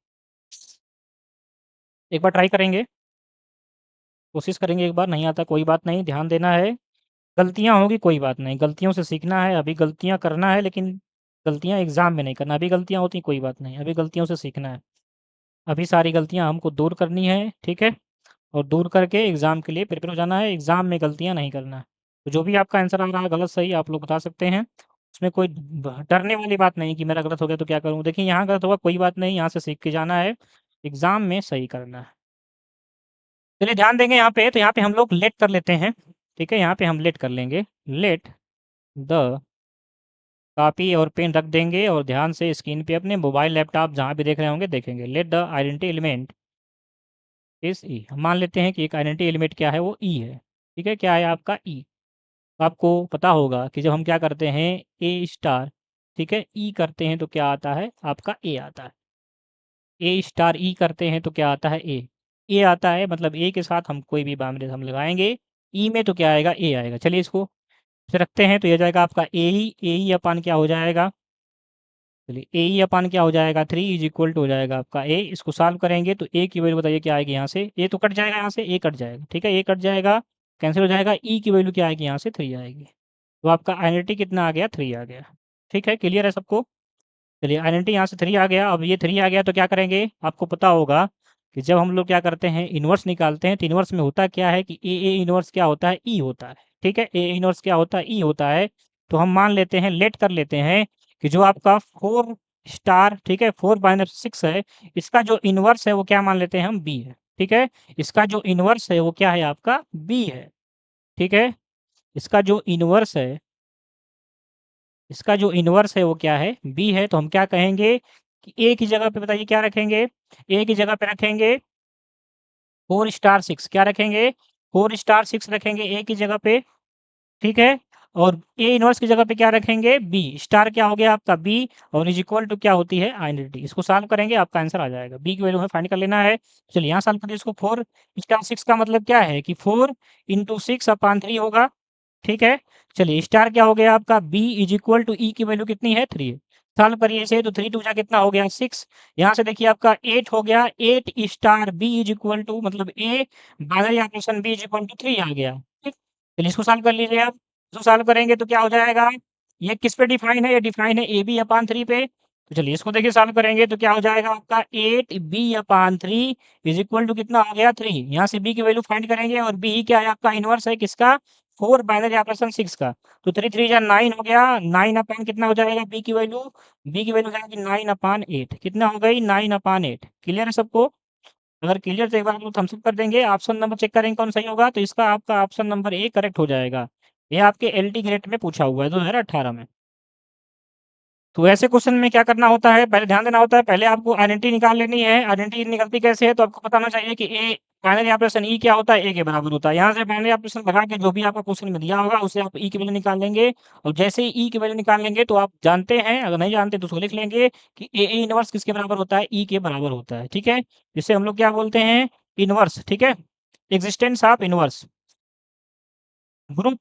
एक बार ट्राई करेंगे, कोशिश करेंगे, एक बार नहीं आता कोई बात नहीं, ध्यान देना है, गलतियाँ होंगी कोई बात नहीं, गलतियों से सीखना है, अभी गलतियाँ करना है लेकिन गलतियाँ एग्ज़ाम में नहीं करना, अभी गलतियाँ होती कोई बात नहीं, अभी गलतियों से सीखना है, अभी सारी गलतियाँ हमको दूर करनी है, ठीक है? और दूर करके एग्ज़ाम के लिए प्रिपेयर हो जाना है, एग्ज़ाम में गलतियाँ नहीं करना है। तो जो भी आपका आंसर आ रहा है गलत सही आप लोग बता सकते हैं, उसमें कोई डरने वाली बात नहीं कि मेरा गलत हो गया तो क्या करूँ? देखिए यहाँ गलत होगा कोई बात नहीं, यहाँ से सीख के जाना है, एग्ज़ाम में सही करना है। चलिए ध्यान देंगे यहाँ पे, तो यहाँ पे हम लोग लेट कर लेते हैं, ठीक है? यहाँ पे हम लेट कर लेंगे, लेट द कॉपी और पेन रख देंगे और ध्यान से स्क्रीन पे अपने मोबाइल लैपटॉप जहाँ भी देख रहे होंगे देखेंगे। Let the identity element is E, हम मान लेते हैं कि एक आइडेंटिटी एलिमेंट क्या है, वो ई है, ठीक है? क्या है आपका ई। तो आपको पता होगा कि जब हम क्या करते हैं ए स्टार, ठीक है, ई करते हैं तो क्या आता है आपका ए आता है, ए स्टार ई करते हैं तो क्या आता है ए आता है, मतलब ए के साथ हम कोई भी बाउंड्री हम लगाएंगे, ई में तो क्या आएगा ए आएगा। चलिए इसको फिर रखते हैं, तो ये जाएगा आपका ए ही अपान क्या हो जाएगा, चलिए ए ई अपान क्या हो जाएगा 3 इज इक्वल टू हो जाएगा आपका ए। इसको सॉल्व करेंगे तो ए की वैल्यू बताइए क्या आएगी, यहाँ से ए तो कट जाएगा, यहाँ से ए कट जाएगा, ठीक है, ए कट जाएगा, कैंसिल हो जाएगा, ई की वैल्यू क्या आएगी यहाँ से 3 आएगी। तो आपका आइडेंटिटी कितना आ गया 3 आ गया। ठीक है, क्लियर है सबको। चलिए आइडेंटिटी यहाँ से 3 आ गया, अब ये 3 आ गया तो क्या करेंगे, आपको पता होगा कि जब हम लोग क्या करते हैं इन्वर्स निकालते हैं तो इन्वर्स में होता क्या है कि ए इन्वर्स क्या होता है ई होता है, ठीक है, ए इन्वर्स क्या होता है ई होता है। तो हम मान लेते हैं, लेट कर लेते हैं कि जो आपका 4 स्टार, ठीक है, 4 माइनस 6 है, इसका जो इन्वर्स है वो क्या मान लेते हैं हम बी है, ठीक है, इसका जो इन्वर्स है वो क्या है आपका बी है, ठीक है, इसका जो इन्वर्स है, इसका जो इन्वर्स है वो क्या है बी है। तो हम क्या कहेंगे कि ए की जगह पे बताइए क्या रखेंगे, ए की जगह पे रखेंगे 4 स्टार 6, क्या रखेंगे 4 स्टार 6 रखेंगे ए की जगह पे, ठीक है, और ए इन्वर्स की जगह पे क्या रखेंगे बी, स्टार क्या हो गया आपका बी, और इज इक्वल टू क्या होती है आइडेंटिटी। इसको सॉल्व करेंगे आपका आंसर आ जाएगा, बी की वैल्यू हमें फाइंड कर लेना है। चलिए यहाँ सॉल्व करिए इसको, 4 स्टार 6 का मतलब क्या है कि 4 इंटू 6 अपान 3 होगा, ठीक है। चलिए स्टार क्या हो गया आपका बी इज इक्वल टू ई की वैल्यू कितनी है 3 है, सॉल्व करिए इसे, तो 3 टू जा कितना हो गया 6, यहाँ से देखिए आपका 8 हो गया, 8 star B is equal to मतलब A binary operation B is equal to 3 आ गया। ठीक, चलिए इसको सॉल्व कर लीजिए आप, इसको सॉल्व करेंगे तो क्या हो जाएगा, ये किस पे डिफाइन है, ये डिफाइन है ए बी अपान 3 पे। तो चलिए इसको देखिए सॉल्व करेंगे तो क्या हो जाएगा आपका 8 b upon 3 is equal to कितना हो गया 3, यहाँ से बी की वैल्यू फाइंड करेंगे और बी क्या है आपका इनवर्स है किसका 4 बाइनरी ऑपरेशन 6 का। तो 3 3 जा 9 हो गया, 9 अपान कितना हो जाएगा बी की वैल्यू, बी की वैल्यू हो जाएगी 9 अपान 8, कितना हो गई 9 अपान 8। क्लियर है सबको, अगर क्लियर तो एक बार हम लोग थम्स अप कर देंगे, ऑप्शन नंबर चेक करेंगे कौन सही होगा, तो इसका आपका ऑप्शन नंबर ए करेक्ट हो जाएगा। ये आपके एलटी ग्रेड में पूछा हुआ है 2018 में। तो ऐसे क्वेश्चन में क्या करना होता है, पहले ध्यान देना होता है, पहले आपको आइडेंटिटी निकाल लेनी है, आइडेंटिटी निकलती कैसे है, तो आपको पता होना चाहिए कि ए बाइनरी ऑपरेशन ई क्या होता है, ए के बराबर होता है। यहाँ से बाइनरी ऑपरेशन लगा के जो भी आपको क्वेश्चन में दिया होगा उसे आप ई की वैल्यू निकाल लेंगे, और जैसे ही ई की वैल्यू निकाल लेंगे तो आप जानते हैं, अगर नहीं जानते तो उसको लिख लेंगे कि ए इनवर्स किसके बराबर होता है, ई के बराबर होता है, ठीक है, जिसे हम लोग क्या बोलते हैं इनवर्स, ठीक है, एग्जिस्टेंस ऑफ इनवर्स। ग्रुप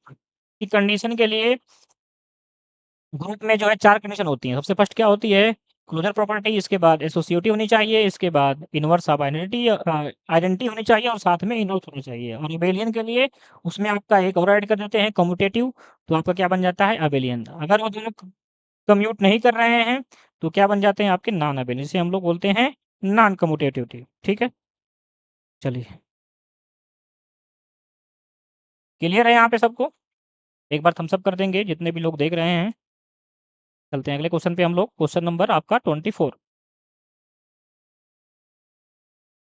की कंडीशन के लिए ग्रुप में जो है 4 कंडीशन होती हैं। सबसे फर्स्ट क्या होती है क्लोजर प्रॉपर्टी, इसके बाद एसोसिएटिव होनी चाहिए, इसके बाद इनवर्स ऑफ आइडेंटिटी आइडेंटिटी होनी चाहिए, और साथ में इनवर्स होनी चाहिए। और अबेलियन के लिए उसमें आपका एक और ऐड कर देते हैं कम्यूटेटिव, तो आपका क्या बन जाता है अबेलियन। अगर वो दोनों कम्यूट नहीं कर रहे हैं तो क्या बन जाते हैं आपके नॉन अबेलियन, जिसे हम लोग बोलते हैं नॉन कम्यूटेटिव, ठीक है। चलिए क्लियर है यहाँ पे सबको, एक बार थम्स अप कर देंगे जितने भी लोग देख रहे हैं। चलते हैं अगले क्वेश्चन पे हम लोग, क्वेश्चन नंबर आपका 24।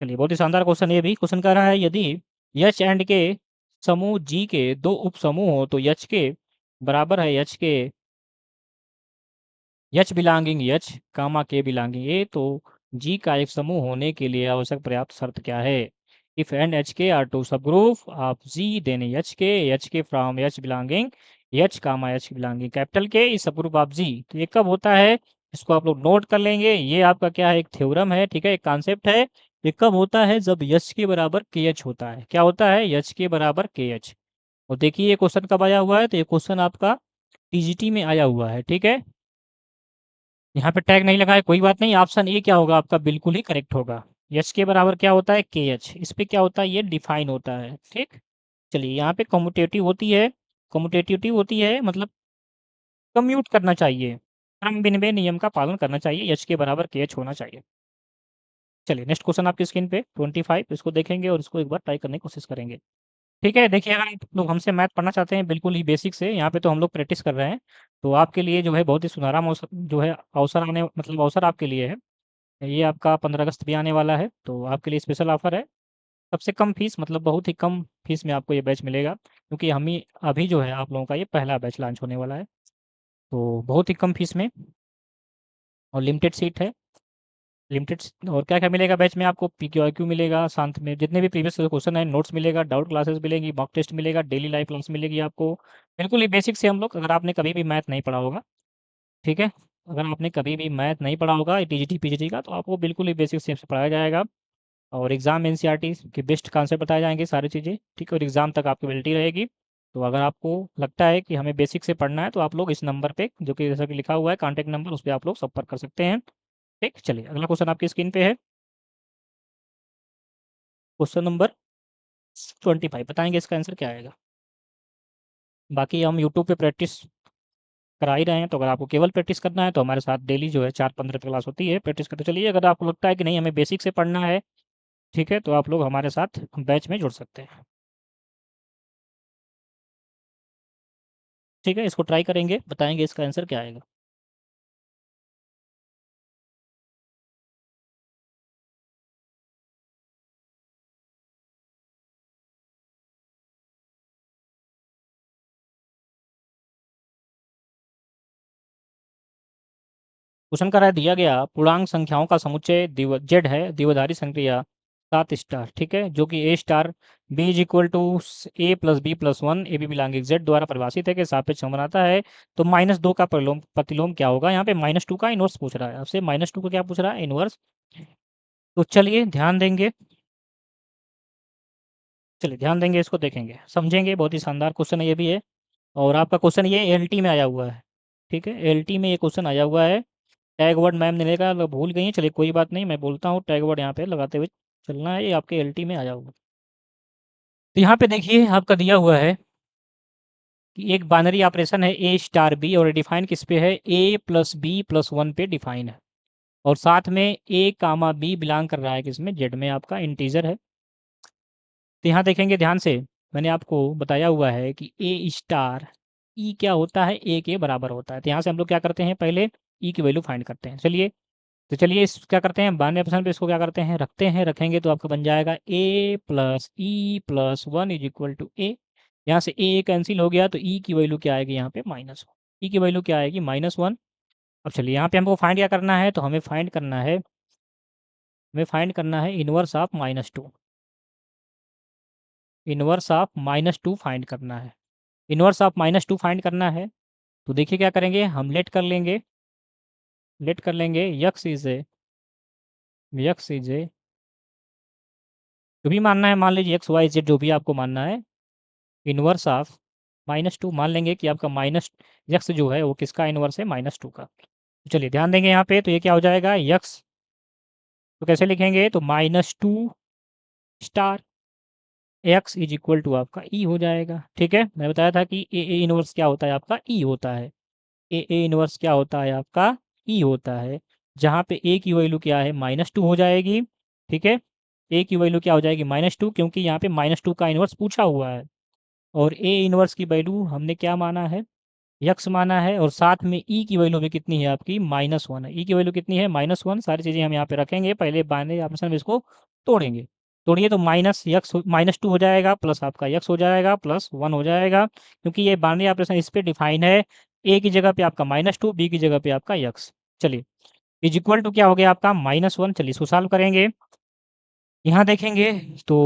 चलिए बहुत ही शानदार क्वेश्चन, ये भी क्वेश्चन कह रहा है यदि यच एंड के समूह जी के 2 उप समूह हो तो यच के बराबर है यच के एच बिलोंगिंग एच कामा के बिलोंगिंग ए, तो जी का एक समूह होने के लिए आवश्यक पर्याप्त शर्त क्या है? If and H K are two subgroup of G then H K from H belonging H comma H belonging capital K is सब ग्रुप ऑफ जी। तो ये कब होता है, इसको आप लोग नोट कर लेंगे। ये आपका क्या है, एक थ्योरम है, ठीक है, एक कॉन्सेप्ट है। ये कब होता है, जब एच के बराबर के एच होता है। क्या होता है, एच के बराबर के एच। और देखिए ये क्वेश्चन कब आया हुआ है, तो ये क्वेश्चन आपका टीजीटी में आया हुआ है, ठीक है। यहाँ पे टैग नहीं लगा है, कोई बात नहीं। ऑप्शन ए क्या होगा आपका, बिल्कुल ही करेक्ट होगा। एच के बराबर क्या होता है, के एच। इस पे क्या होता है, ये डिफाइन होता है, ठीक। चलिए यहाँ पे कम्यूटेटिव होती है, कम्यूटेटिव होती है मतलब कम्यूट करना चाहिए, क्रम विनिमय नियम का पालन करना चाहिए, एच के बराबर के एच होना चाहिए। चलिए नेक्स्ट क्वेश्चन आपकी स्क्रीन पे 25, इसको देखेंगे और इसको एक बार ट्राई करने की कोशिश करेंगे। ठीक है, देखिए अगर आप लोग हमसे मैथ पढ़ना चाहते हैं बिल्कुल ही बेसिक से, यहाँ पे तो हम लोग प्रैक्टिस कर रहे हैं। तो आपके लिए जो है बहुत ही सुनहरा मौसम जो है अवसर आने मतलब अवसर आपके लिए है। ये आपका 15 अगस्त भी आने वाला है, तो आपके लिए स्पेशल ऑफर है। सबसे कम फीस मतलब बहुत ही कम फीस में आपको ये बैच मिलेगा, क्योंकि हम ही अभी जो है आप लोगों का ये पहला बैच लॉन्च होने वाला है। तो बहुत ही कम फीस में और लिमिटेड सीट है, लिमिटेड। और क्या क्या मिलेगा बैच में आपको, PQIQ मिलेगा, साथ में जितने भी प्रीवियस क्वेश्चन है नोट्स मिलेगा, डाउट क्लासेस मिलेगी, मॉक टेस्ट मिलेगा, डेली लाइव क्लास मिलेगी आपको। बिल्कुल ही बेसिक से हम लोग, अगर आपने कभी भी मैथ नहीं पढ़ा होगा, ठीक है, अगर आपने कभी भी मैथ नहीं पढ़ा होगा टीजीटी पीजीटी का, तो आपको बिल्कुल ही बेसिक से पढ़ाया जाएगा। और एग्ज़ाम एनसीईआरटी के बेस्ट कॉन्सेप्ट बताए जाएंगे सारी चीज़ें, ठीक है, और एग्ज़ाम तक आपकी वैलिडिटी रहेगी। तो अगर आपको लगता है कि हमें बेसिक से पढ़ना है, तो आप लोग इस नंबर पे जो कि जैसा कि लिखा हुआ है कॉन्टैक्ट नंबर, उस पर आप लोग संपर्क कर सकते हैं। ठीक, चलिए अगला क्वेश्चन आपकी स्क्रीन पे है, क्वेश्चन नंबर 25। बताएंगे इसका आंसर क्या आएगा। बाकी हम यूट्यूब पे प्रैक्टिस करा ही रहे हैं, तो अगर आपको केवल प्रैक्टिस करना है तो हमारे साथ डेली जो है 4-15 क्लास होती है, प्रैक्टिस करते चलिए। अगर आपको लगता है कि नहीं हमें बेसिक से पढ़ना है, ठीक है, तो आप लोग हमारे साथ बैच में जुड़ सकते हैं। ठीक है, इसको ट्राई करेंगे, बताएंगे इसका आंसर क्या आएगा। क्वेश्चन का राय दिया गया पूर्णांक संख्याओं का समुच्चय जेड है, द्विआधारी संक्रिया 7 स्टार, ठीक है, जो कि A star B is equal to A plus B plus one A B belonging Z द्वारा परिभाषित है, के सापेक्ष सम बनाता है। तो -2 का प्रतिलोम क्या होगा, यहाँ पे -2 का इनवर्स पूछ रहा है आपसे, -2 का क्या पूछ रहा है, इनवर्स। तो चलिए ध्यान देंगे, चलिए ध्यान देंगे, इसको देखेंगे समझेंगे, बहुत ही शानदार क्वेश्चन है ये भी है। और आपका क्वेश्चन ये एलटी में आया हुआ है, ठीक है, एलटी में ये क्वेश्चन आया हुआ है। टैग वर्ड मैम ने लेगा भूल गई हैं, चलिए कोई बात नहीं, मैं बोलता हूँ टैग वर्ड यहाँ पे लगाते हुए चलना है, ये आपके एलटी में आया हुआ। तो यहाँ पे देखिए आपका दिया हुआ है कि एक बाइनरी ऑपरेशन है ए स्टार बी, और डिफाइन किस पे है, ए प्लस बी प्लस वन पे डिफाइन है। और साथ में ए कामा बी बिलोंग कर रहा है किसमें, जेड में, आपका इंटीजर है। तो यहाँ देखेंगे ध्यान से, मैंने आपको बताया हुआ है कि ए स्टार ई क्या होता है, ए के बराबर होता है। तो यहाँ से हम लोग क्या करते हैं, पहले ई की वैल्यू फाइंड करते हैं। चलिए, तो चलिए इस क्या करते हैं, 92% पे इसको क्या करते हैं, रखते हैं, रखेंगे तो आपका बन जाएगा A plus E plus one is equal to A. यहाँ से ए कैंसिल हो गया, तो ई की वैल्यू क्या आएगी यहाँ पे, -1। ई की वैल्यू क्या आएगी, -1। अब चलिए यहाँ पे हमको फाइंड क्या करना है, तो हमें फाइंड करना है inverse of -2, inverse of -2 find करना है। इनवर्स ऑफ -2 फाइंड करना है, तो देखिए क्या करेंगे, हम लेट कर लेंगे यक्स इज ए जो भी मानना है मान लीजिए, एक्स वाई जेड जो भी आपको मानना है, इनवर्स ऑफ -2 मान लेंगे कि आपका माइनस यक्स जो है वो किसका इनवर्स है, -2 का। तो चलिए ध्यान देंगे यहाँ पे, तो ये क्या हो जाएगा, यक्स, तो कैसे लिखेंगे, तो -2 star x is equal to आपका ई हो जाएगा। ठीक है, मैं बताया था कि ए इनवर्स क्या होता है आपका, ई होता है। ए इनवर्स क्या होता है आपका, ई होता है। जहाँ पे ए की वैल्यू क्या है, -2 हो जाएगी। ठीक है, ए की वैल्यू क्या हो जाएगी, -2, क्योंकि यहाँ पे -2 का इनवर्स पूछा हुआ है। और ए इनवर्स की वैल्यू हमने क्या माना है, यक्स माना है। और साथ में ई की वैल्यू भी कितनी है आपकी, -1 है। ई की वैल्यू कितनी है, -1। सारी चीज़ें हम यहाँ पे रखेंगे, पहले बाइनरी ऑपरेशन में इसको तोड़ेंगे। तोड़िए तो -2 हो जाएगा, प्लस आपका यक्स हो जाएगा, प्लस 1 हो जाएगा, क्योंकि ये बाइनरी ऑपरेशन इस पे डिफाइन है ए की जगह पे आपका -2, बी की जगह पे आपका x। चलिए, इज इक्वल टू क्या हो गया आपका -1। चलिए इसको सॉल्व करेंगे। यहाँ देखेंगे तो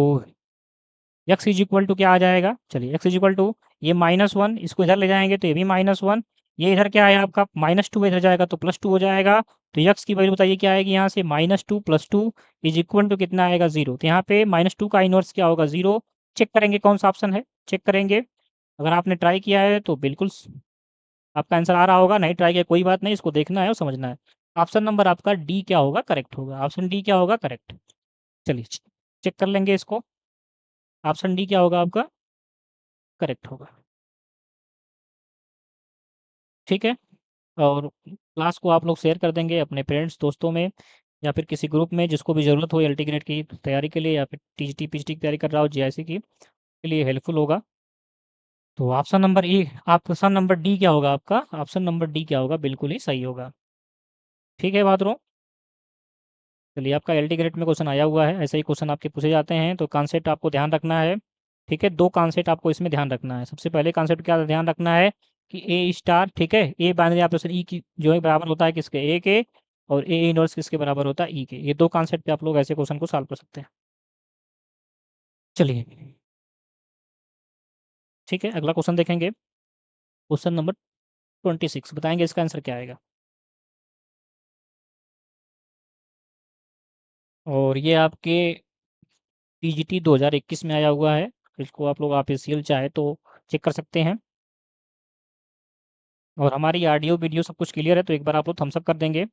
x इज इक्वल टू क्या आ जाएगा। चलिए x इज इक्वल टू ये -1, इसको इधर ले जाएंगे तो ये भी -1, ये इधर क्या है आपका -2 इधर जाएगा तो +2 हो जाएगा। तो x की वैल्यू बताइए क्या आएगी यहाँ से, -2 + 2 इज इक्वल टू कितना आएगा 0। तो यहाँ पे -2 का इनवर्स क्या होगा 0। चेक करेंगे कौन सा ऑप्शन है, चेक करेंगे। अगर आपने ट्राई किया है तो बिल्कुल आपका आंसर आ रहा होगा, नहीं ट्राई किया कोई बात नहीं, इसको देखना है और समझना है। ऑप्शन नंबर आपका डी क्या होगा, करेक्ट होगा। ऑप्शन डी क्या होगा, करेक्ट। चलिए चेक कर लेंगे इसको। ऑप्शन डी क्या होगा आपका, करेक्ट होगा। ठीक है। और क्लास को आप लोग शेयर कर देंगे अपने फ्रेंड्स दोस्तों में, या फिर किसी ग्रुप में जिसको भी ज़रूरत हो एलटी ग्रेड की तैयारी के लिए, या फिर टीजीटी पीजीटी की तैयारी कर रहा हो जीआईसी की, के लिए हेल्पफुल होगा। तो option number A, option number D क्या होगा आपका, ऑप्शन नंबर डी क्या होगा, बिल्कुल ही सही होगा। ठीक है बात रो। चलिए आपका एलटी ग्रेड में क्वेश्चन आया हुआ है, ऐसे ही क्वेश्चन आपके पूछे जाते हैं, तो कॉन्सेप्ट आपको ध्यान रखना है। ठीक है, दो कॉन्सेप्ट आपको इसमें ध्यान रखना है। सबसे पहले कॉन्सेप्ट क्या ध्यान रखना है कि ए स्टार, ठीक है, ए बाइनरी ऑपरेशन ई की जो है बराबर होता है किसके, ए के, और ए इनवर्स किसके बराबर होता है, ई के। ये दो कॉन्सेप्ट पे आप लोग ऐसे क्वेश्चन को सॉल्व कर सकते हैं। चलिए ठीक है, अगला क्वेश्चन देखेंगे। क्वेश्चन नंबर 26 बताएंगे इसका आंसर क्या आएगा। और ये आपके टीजीटी 2021 में आया हुआ है। इसको आप लोग ऑफिशियल चाहे तो चेक कर सकते हैं। और हमारी ऑडियो वीडियो सब कुछ क्लियर है तो एक बार आप लोग थम्स अप कर देंगे।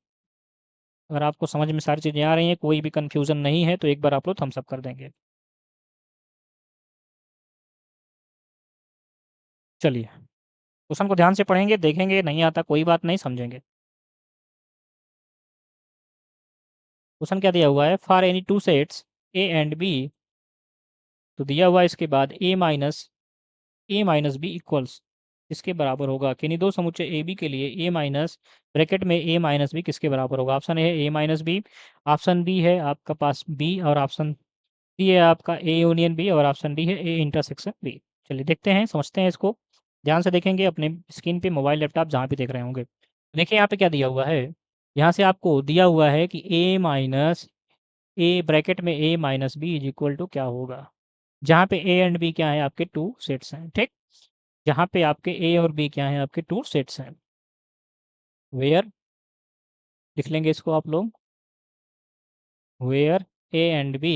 अगर आपको समझ में सारी चीज़ें आ रही हैं, कोई भी कन्फ्यूज़न नहीं है, तो एक बार आप लोग थम्स अप कर देंगे। चलिए क्वेश्चन को ध्यान से पढ़ेंगे, देखेंगे, नहीं आता कोई बात नहीं, समझेंगे। क्वेश्चन क्या दिया हुआ है, for any two sets A and B, तो दिया हुआ है इसके बाद ए माइनस बी इक्वल्स इसके बराबर होगा किन्हीं दो समुच्चय ए बी के लिए ए माइनस ब्रैकेट में ए माइनस बी किसके बराबर होगा। ऑप्शन ए है ए माइनस बी, ऑप्शन बी है आपका पास बी, और ऑप्शन सी है आपका ए यूनियन बी, और ऑप्शन डी है ए इंटरसेक्शन बी। चलिए देखते हैं, समझते हैं इसको। ध्यान से देखेंगे अपने स्क्रीन पे, मोबाइल लैपटॉप जहाँ भी देख रहे होंगे। देखिए यहाँ पे क्या दिया हुआ है, यहाँ से आपको दिया हुआ है कि ए माइनस ए ब्रैकेट में A minus B is equal to क्या होगा, जहाँ पे ए एंड बी क्या है आपके टू सेट्स हैं। ठीक, जहाँ पे आपके ए और बी क्या हैं आपके टू सेट्स हैं। वेयर, लिख लेंगे इसको आप लोग, where A and B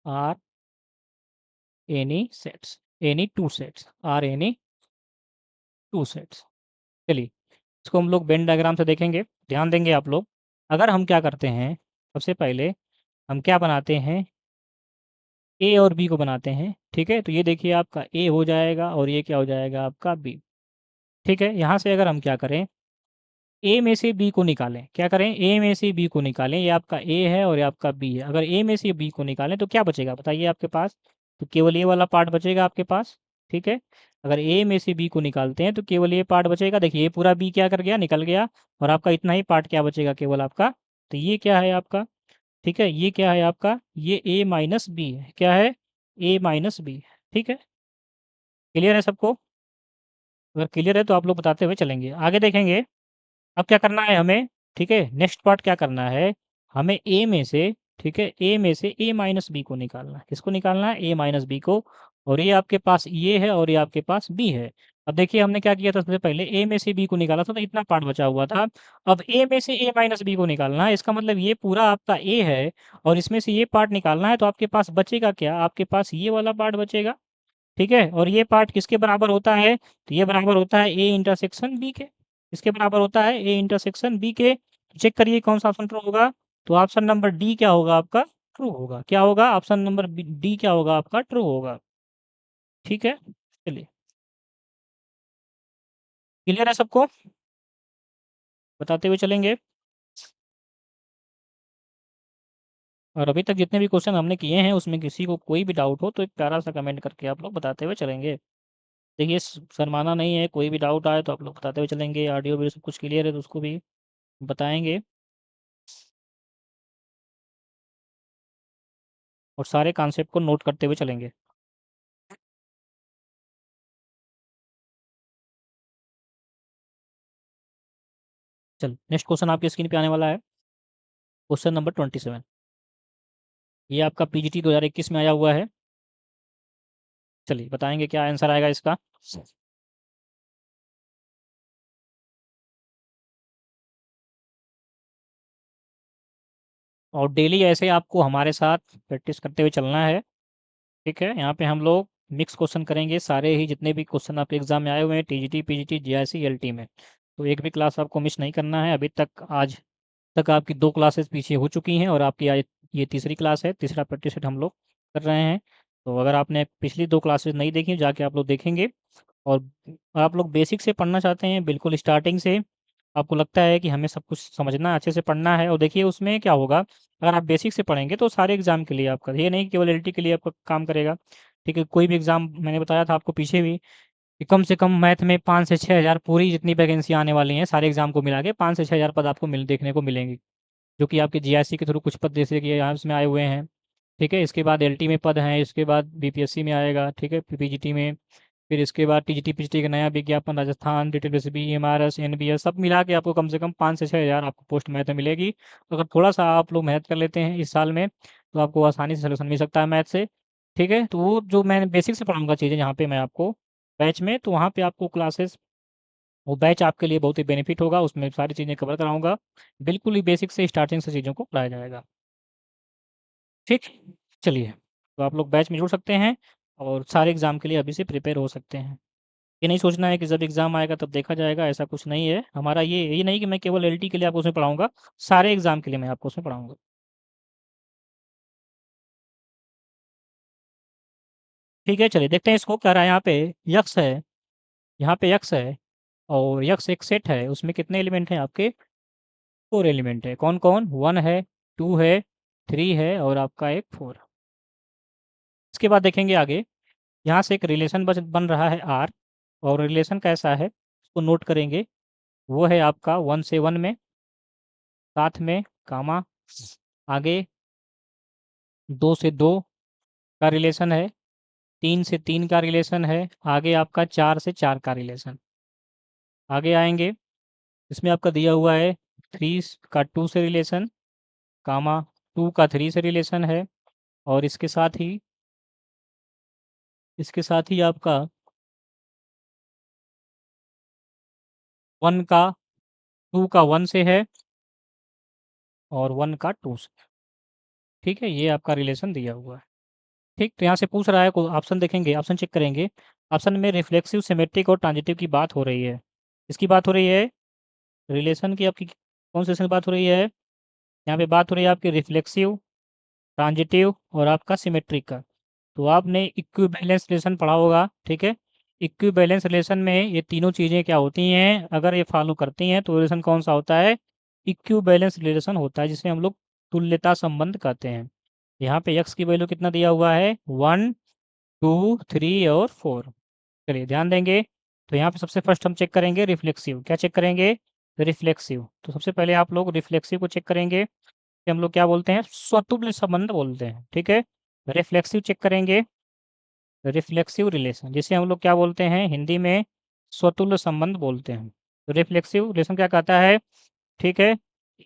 are any sets, any two sets, are any two sets. चलिए इसको हम लोग वेन डायग्राम से देखेंगे, ध्यान देंगे आप लोग। अगर हम क्या करते हैं, सबसे पहले हम क्या बनाते हैं, ए और बी को बनाते हैं। ठीक है, तो ये देखिए आपका ए हो जाएगा और ये क्या हो जाएगा आपका बी। ठीक है, यहाँ से अगर हम क्या करें, ए में से बी को निकालें, क्या करें, ए में से बी को निकालें, ये आपका ए है और ये आपका बी है। अगर ए में से बी को निकालें तो क्या बचेगा बताइए आपके पास, तो केवल ये वाला पार्ट बचेगा आपके पास। ठीक है, अगर ए में से बी को निकालते हैं तो केवल ये पार्ट बचेगा। देखिए ये पूरा बी क्या कर गया, निकल गया, और आपका इतना ही पार्ट क्या बचेगा केवल आपका। तो ये क्या है आपका, ठीक है, ये क्या है आपका, ये ए माइनस बी है, क्या है, ए माइनस बी। ठीक है, क्लियर है सबको। अगर क्लियर है तो आप लोग बताते हुए चलेंगे, आगे देखेंगे। अब क्या करना है हमें, ठीक है, नेक्स्ट पार्ट क्या करना है, हमें ए में से, ठीक है, ए में से ए माइनस बी को निकालना है। किसको निकालना है, ए माइनस बी को। और ये आपके पास ये है और ये आपके पास बी है। अब देखिए हमने क्या किया था, सबसे पहले ए में से बी को निकाला था तो इतना पार्ट बचा हुआ था। अब ए में से ए माइनस बी को निकालना है, इसका मतलब ये पूरा आपका ए है और इसमें से ये पार्ट निकालना है, तो आपके पास बचेगा क्या, आपके पास ये वाला पार्ट बचेगा। ठीक है, और ये पार्ट किसके बराबर होता है, तो ये बराबर होता है ए इंटरसेक्शन बी के। किसके बराबर होता है, ए इंटरसेक्शन बी के। चेक करिए कौन सा ऑप्शन ट्रू होगा, तो ऑप्शन नंबर डी क्या होगा आपका, ट्रू होगा। क्या होगा, ऑप्शन नंबर डी क्या होगा आपका, ट्रू होगा। ठीक है, चलिए क्लियर है सबको, बताते हुए चलेंगे। और अभी तक जितने भी क्वेश्चन हमने किए हैं उसमें किसी को कोई भी डाउट हो तो एक प्यारा सा कमेंट करके आप लोग बताते हुए चलेंगे। देखिए शर्माना नहीं है, कोई भी डाउट आए तो आप लोग बताते हुए चलेंगे। ऑडियो वीडियो सब कुछ क्लियर है तो उसको भी बताएंगे, और सारे कॉन्सेप्ट को नोट करते हुए चलेंगे। चल नेक्स्ट क्वेश्चन आपकी स्क्रीन पे आने वाला है, क्वेश्चन नंबर 27। ये आपका पीजीटी 2021 में आया हुआ है। चलिए बताएंगे क्या आंसर आएगा इसका। और डेली ऐसे आपको हमारे साथ प्रैक्टिस करते हुए चलना है। ठीक है, यहाँ पे हम लोग मिक्स क्वेश्चन करेंगे, सारे ही जितने भी क्वेश्चन आपके एग्जाम में आए हुए हैं, टीजीटी पीजीटी जीआईसी एलटी में। तो एक भी क्लास आपको मिस नहीं करना है। अभी तक आज तक आपकी 2 क्लासेस पीछे हो चुकी हैं और आपकी आज ये तीसरी क्लास है, तीसरा प्रैक्टिस सेट हम लोग कर रहे हैं। तो अगर आपने पिछली 2 क्लासेस नहीं देखी जाके आप लोग देखेंगे। और आप लोग बेसिक से पढ़ना चाहते हैं बिल्कुल स्टार्टिंग से, आपको लगता है कि हमें सब कुछ समझना है, अच्छे से पढ़ना है, और देखिए उसमें क्या होगा, अगर आप बेसिक से पढ़ेंगे तो सारे एग्जाम के लिए आपका, ये नहीं कि केवल एलटी के लिए आपका काम करेगा। ठीक है, कोई भी एग्जाम, मैंने बताया था आपको पीछे भी कि कम से कम मैथ में 5 से 6 हज़ार पूरी जितनी वैकेंसी आने वाली हैं सारे एग्जाम को मिला के 5 से 6 हज़ार पद आपको देखने को मिलेंगे, जो कि आपके जीआईसी के थ्रू कुछ पद जैसे कि यहाँ इसमें आए हुए हैं। ठीक है, इसके बाद एलटी में पद हैं, इसके बाद बीपीएससी में आएगा, ठीक है, पीजीटी में, फिर इसके बाद टीजीटी पीजीटी का नया विज्ञापन, Rajasthan detail recipe, MRS NBS सब मिला के आपको कम से कम 5 से 6 हज़ार आपको पोस्ट मैथ में मिलेगी। अगर थोड़ा सा आप लोग मेहनत कर लेते हैं इस साल में तो आपको आसानी से सलूशन मिल सकता है मैथ से। ठीक है, तो वो जो मैंने बेसिक से पढ़ाऊंगा चीज़ें यहाँ पे मैं आपको बैच में, तो वहाँ पे आपको क्लासेस, वो बैच आपके लिए बहुत ही बेनिफिट होगा, उसमें सारी चीज़ें कवर कराऊंगा। बिल्कुल ही बेसिक से स्टार्टिंग से चीज़ों को पढ़ाया जाएगा। ठीक, चलिए, तो आप लोग बैच में जुड़ सकते हैं और सारे एग्ज़ाम के लिए अभी से प्रिपेयर हो सकते हैं। ये नहीं सोचना है कि जब एग्ज़ाम आएगा तब देखा जाएगा, ऐसा कुछ नहीं है हमारा। ये नहीं कि मैं केवल एलटी के लिए आपको उसमें पढ़ाऊँगा, सारे एग्ज़ाम के लिए मैं आपको उसमें पढ़ाऊँगा। ठीक है, चलिए देखते हैं इसको क्या रहा है। यहाँ पे यक्स है, यहाँ पे यक्स है, और यक्स एक सेट है, उसमें कितने एलिमेंट हैं आपके? 4 एलिमेंट है। कौन-कौन? 1 है, 2 है, 3 है और आपका एक 4। इसके बाद देखेंगे आगे, यहाँ से एक रिलेशन बन रहा है आर, और रिलेशन कैसा है उसको नोट करेंगे। वो है आपका 1 से 1 में, साथ में कामा, आगे 2 से 2 का रिलेशन है, 3 से 3 का रिलेशन है, आगे आपका 4 से 4 का रिलेशन। आगे आएंगे, इसमें आपका दिया हुआ है 3 का 2 से रिलेशन, कामा 2 का 3 से रिलेशन है, और इसके साथ ही आपका 1 का 2 का 1 से है, और 1 का 2 से। ठीक है, ये आपका रिलेशन दिया हुआ है। ठीक, तो यहाँ से पूछ रहा है, को ऑप्शन देखेंगे, ऑप्शन चेक करेंगे। ऑप्शन में रिफ्लेक्सिव, सिमेट्रिक और ट्रांजिटिव की बात हो रही है। इसकी बात हो रही है रिलेशन की, आपकी कौन से रिलेशन की बात हो रही है? यहाँ पे बात हो रही है आपकी रिफ्लेक्सिव, ट्रांजिटिव और आपका सिमेट्रिक का। तो आपने इक्विवेलेंस रिलेशन पढ़ा होगा। ठीक है, इक्विवेलेंस रिलेशन में ये तीनों चीज़ें क्या होती हैं, अगर ये फॉलो करती हैं तो रिलेशन कौन सा होता है? इक्विवेलेंस रिलेशन होता है, जिसे हम लोग तुल्यता संबंध कहते हैं। यहाँ पे एक्स की वैल्यू कितना दिया हुआ है? 1, 2, 3 और 4। चलिए ध्यान देंगे, तो यहाँ पे सबसे फर्स्ट हम चेक करेंगे रिफ्लेक्सिव। क्या चेक करेंगे? रिफ्लेक्सिव। तो सबसे पहले आप लोग रिफ्लेक्सिव को चेक करेंगे, कि हम लोग क्या बोलते हैं? स्वतुल्य संबंध बोलते हैं। ठीक है, रिफ्लेक्सिव चेक करेंगे, रिफ्लेक्सिव रिलेशन, जिसे हम लोग क्या बोलते हैं हिंदी में? स्वतुल्य संबंध बोलते हैं। तो रिफ्लेक्सिव रिलेशन क्या कहता है? ठीक है,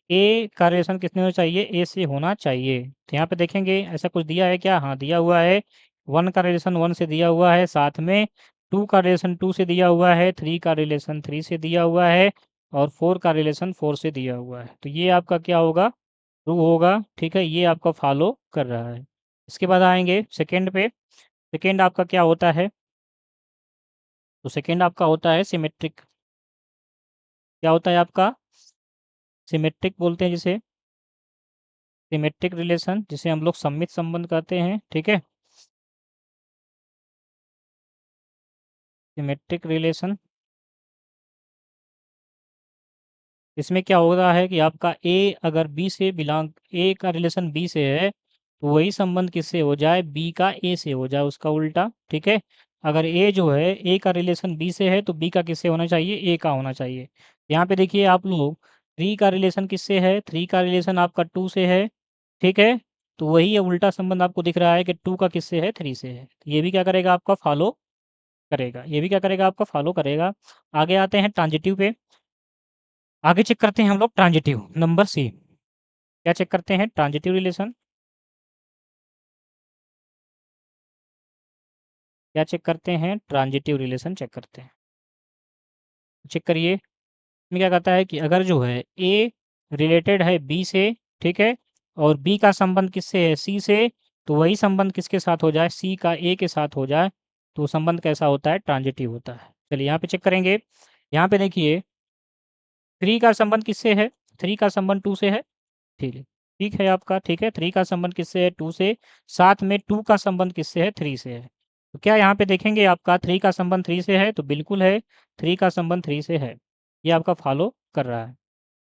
ए का रिलेशन किसने होना चाहिए? ए से होना चाहिए। तो यहाँ पे देखेंगे ऐसा कुछ दिया है क्या? हाँ दिया हुआ है। 1 का रिलेशन 1 से दिया हुआ है, साथ में 2 का रिलेशन 2 से दिया हुआ है, 3 का रिलेशन 3 से दिया हुआ है, और 4 का रिलेशन 4 से दिया हुआ है। तो ये आपका क्या होगा? ट्रू होगा। ठीक है, ये आपका फॉलो कर रहा है। इसके बाद आएंगे सेकेंड पे। सेकेंड आपका क्या होता है? तो सेकेंड आपका होता है सिमेट्रिक। क्या होता है आपका? सिमेट्रिक बोलते हैं जिसे, सिमेट्रिक रिलेशन, जिसे हम लोग सममित संबंध कहते हैं। ठीक है, सिमेट्रिक रिलेशन, इसमें क्या हो रहा है कि आपका ए अगर बी से बिलोंग, ए का रिलेशन बी से है, तो वही संबंध किससे हो जाए? बी का ए से हो जाए, उसका उल्टा। ठीक है, अगर ए जो है, ए का रिलेशन बी से है तो बी का किससे होना चाहिए? ए का होना चाहिए। यहाँ पे देखिए आप लोग, 3 का रिलेशन किससे है? 3 का रिलेशन आपका 2 से है। ठीक है, तो वही ये उल्टा संबंध आपको दिख रहा है कि 2 का किससे है? 3 से है। ये भी क्या करेगा? आपका फॉलो करेगा। ये भी क्या करेगा? आपका फॉलो करेगा। आगे आते हैं ट्रांजिटिव पे। आगे चेक करते हैं हम लोग ट्रांजिटिव, नंबर सी। क्या चेक करते हैं? Transitive relation. क्या चेक करते हैं? ट्रांजिटिव रिलेशन चेक करते हैं। चेक करिए, इसमें क्या कहता है कि अगर जो है ए रिलेटेड है बी से, ठीक है, और बी का संबंध किससे है? सी से, तो वही संबंध किसके साथ हो जाए? सी का ए के साथ हो जाए, तो संबंध कैसा होता है? ट्रांजिटिव होता है। चलिए यहाँ पे चेक करेंगे। यहाँ पे देखिए, 3 का संबंध किससे है? 3 का संबंध 2 से है। ठीक है, ठीक है आपका, ठीक है, 3 का संबंध किससे है? 2 से। साथ में 2 का संबंध किससे है? 3 से है। तो क्या यहाँ पे देखेंगे आपका 3 का संबंध 3 से है? तो बिल्कुल है, 3 का संबंध 3 से है। ये आपका फॉलो कर रहा है।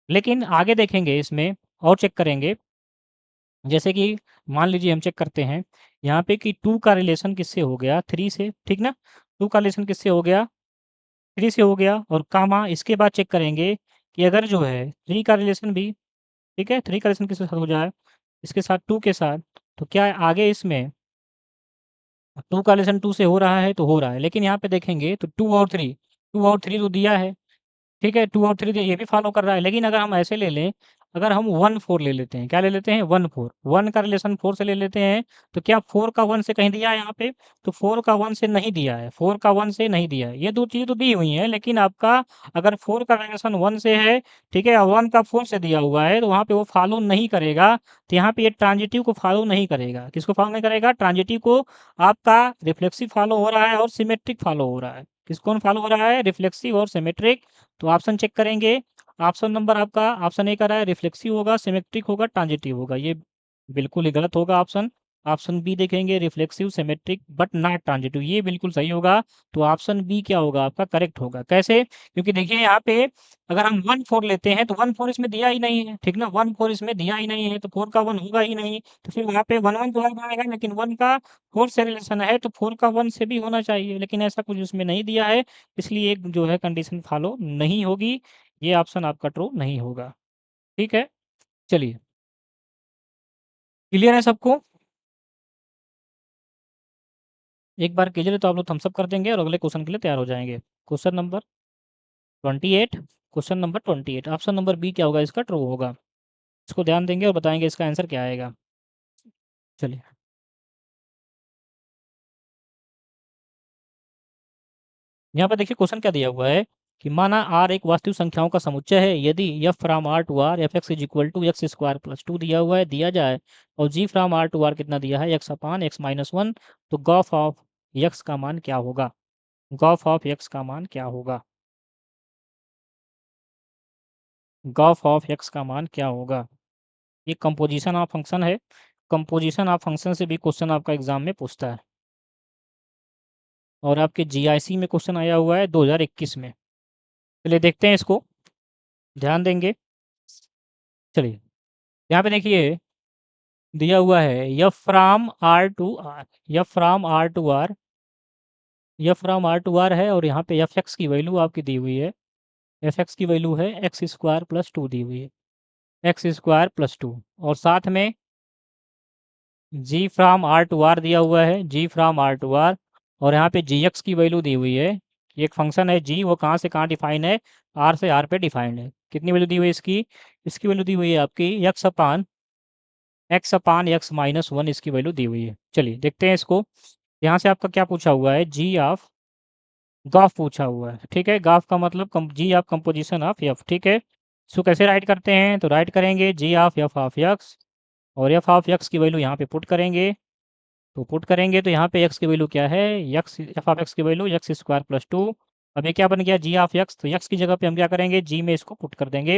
लेकिन आगे देखेंगे इसमें और चेक करेंगे, जैसे कि मान लीजिए हम चेक करते हैं यहाँ पे कि 2 का रिलेशन किससे हो गया? 3 से, ठीक ना? 2 का रिलेशन किससे हो गया? 3 से हो गया, और कामा इसके बाद चेक करेंगे कि अगर जो है 3 का रिलेशन भी, ठीक है, 3 का रिलेशन किसके साथ हो जाए? इसके साथ, 2 के साथ। तो क्या आगे इसमें 2 का रिलेशन 2 से हो रहा है? तो हो रहा है। लेकिन यहाँ पे देखेंगे तो 2 और 3 तो दिया है, ठीक है, 2 और 3 ये भी फ़ॉलो कर रहा है। लेकिन अगर हम ऐसे ले लें, अगर हम 1, 4 ले लेते हैं, क्या ले लेते हैं? 1, 4, 1 का रिलेशन 4 से ले लेते हैं, तो क्या 4 का 1 से कहीं दिया है यहाँ पे? तो 4 का 1 से नहीं दिया है, 4 का 1 से नहीं दिया है। ये 2 चीज़ें तो दी हुई हैं, लेकिन आपका अगर 4 का रिलेशन 1 से है, ठीक है, और 1 का 4 से दिया हुआ है, तो वहाँ पे वो फ़ॉलो नहीं करेगा। तो यहाँ पे ये ट्रांजिटिव को फ़ॉलो नहीं करेगा। किसको फ़ॉलो नहीं करेगा? ट्रांजिटिव को। आपका रिफ्लेक्सिव फ़ॉलो हो रहा है और सिमेट्रिक फ़ॉलो हो रहा है। कौन फ़ॉलो हो रहा है? रिफ्लेक्सिव और सिमेट्रिक। तो ऑप्शन चेक करेंगे। ऑप्शन नंबर आपका ऑप्शन ए कह रहा है रिफ्लेक्सिव होगा, सिमेट्रिक होगा, ट्रांजिटिव होगा। ये बिल्कुल ही गलत होगा ऑप्शन। ऑप्शन बी देखेंगे, reflexive, symmetric but not transitive, ये बिल्कुल सही होगा। तो ऑप्शन बी क्या होगा आपका? करेक्ट होगा। कैसे? क्योंकि देखिए यहाँ पे अगर हम 1, 4 लेते हैं तो 1, 4 इसमें दिया ही नहीं है, ठीक ना? 1, 4 इसमें दिया ही नहीं है, तो 4 का 1 होगा ही नहीं। तो फिर वहाँ पे 1, 1 तो लग जाएगा, लेकिन 1 का 4 से रिलेशन है, तो 4 का 1 से भी होना चाहिए, लेकिन ऐसा कुछ उसमें नहीं दिया है। इसलिए एक जो है कंडीशन फॉलो नहीं होगी। ये ऑप्शन आपका ट्रू नहीं होगा। ठीक है? चलिए, क्लियर है सबको? एक बार क्लियर है तो आप लोग थम्स अप कर देंगे और अगले क्वेश्चन के लिए तैयार हो जाएँगे। Question number 28, question number 28, option number B क्या होगा? इसका ट्रू होगा। इसको ध्यान देंगे और बताएँगे इसका आंसर क्या आएगा। चलिए, यहाँ पे देखिए क्वेश्चन क्या दिया हुआ है कि माना R एक वास्तविक संख्याओं का समुच्चय है, यदि F from R to R fx is equal to x square plus 2 दिया हुआ है, दिया जाए, और G from R to R कितना दिया है? x अपान x माइनस 1, तो गॉफ ऑफ x का मान क्या होगा? गॉफ ऑफ x का मान क्या होगा? गॉफ ऑफ x का मान क्या होगा? ये कंपोजिशन ऑफ फंक्शन है। कंपोजिशन ऑफ फंक्शन से भी क्वेश्चन आपका एग्जाम में पूछता है, और आपके जीआईसी में क्वेश्चन आया हुआ है 2021 में। चलिए देखते हैं इसको, ध्यान देंगे। चलिए, यहाँ पे देखिए दिया हुआ है F from R to R, F from R to R, F from R to R है, और यहाँ पे एफ एक्स की वैल्यू आपकी दी हुई है। एफ एक्स की वैल्यू है एक्स स्क्वायर प्लस 2 दी हुई है, एक्स स्क्वायर प्लस 2, और साथ में जी फ्रॉम आर टू आर दिया हुआ है, जी फ्रॉम आर टू आर, और यहाँ पे जी एक्स की वैल्यू दी हुई है। ये एक फंक्शन है जी, वो कहाँ से कहाँ डिफाइन है? आर से आर पे डिफाइंड है। कितनी वैल्यू दी हुई है इसकी? इसकी वैल्यू दी हुई है आपकी एक्स अपान एक्स माइनस 1, इसकी वैल्यू दी हुई है। चलिए देखते हैं इसको। यहाँ से आपका क्या पूछा हुआ है? जी ऑफ गॉफ पूछा हुआ है, ठीक है। गॉफ का मतलब जी ऑफ कंपोजिशन ऑफ एफ, ठीक है। इसको कैसे राइट करते हैं? तो राइट करेंगे जी ऑफ एफ ऑफ एक्स, और एफ ऑफ एक्स की वैल्यू यहाँ पे पुट करेंगे। तो पुट करेंगे तो यहाँ पे एक्स की वैल्यू क्या है? एक्स, एफ ऑफ एक्स की वैल्यू एक्स स्क्वायर प्लस 2। अब ये क्या बन गया? जी ऑफ एक्स। तो एक्स की जगह पे हम क्या करेंगे? जी में इसको पुट कर देंगे।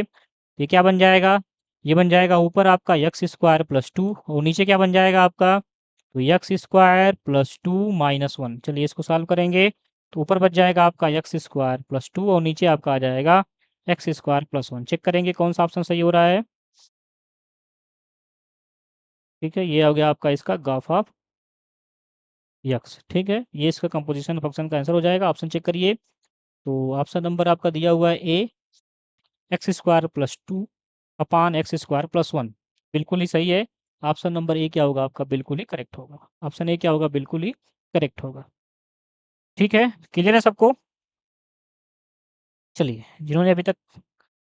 ये क्या बन जाएगा? ये बन जाएगा ऊपर आपका एक्स स्क्वायर प्लस 2, और नीचे क्या बन जाएगा आपका? तो एक्स स्क्वायर प्लस 2 माइनस 1। चलिए इसको सॉल्व करेंगे, तो ऊपर बच जाएगा आपका एक्स स्क्वायर प्लस 2, और नीचे आपका आ जाएगा एक्स स्क्वायर प्लस 1। चेक करेंगे कौन सा ऑप्शन सही हो रहा है। ठीक है, ये हो गया आपका इसका ग्राफ ऑफ एक्स, ठीक है। ये इसका कंपोजिशन फंक्शन का आंसर हो जाएगा। ऑप्शन चेक करिए, तो ऑप्शन नंबर आपका दिया हुआ है ए, एक्स स्क्वायर प्लस 2 अपान एक्स स्क्वायर प्लस 1, बिल्कुल ही सही है। ऑप्शन नंबर ए क्या होगा आपका? बिल्कुल ही करेक्ट होगा। ऑप्शन ए क्या होगा? बिल्कुल ही करेक्ट होगा। ठीक है, क्लियर है सबको? चलिए, जिन्होंने अभी तक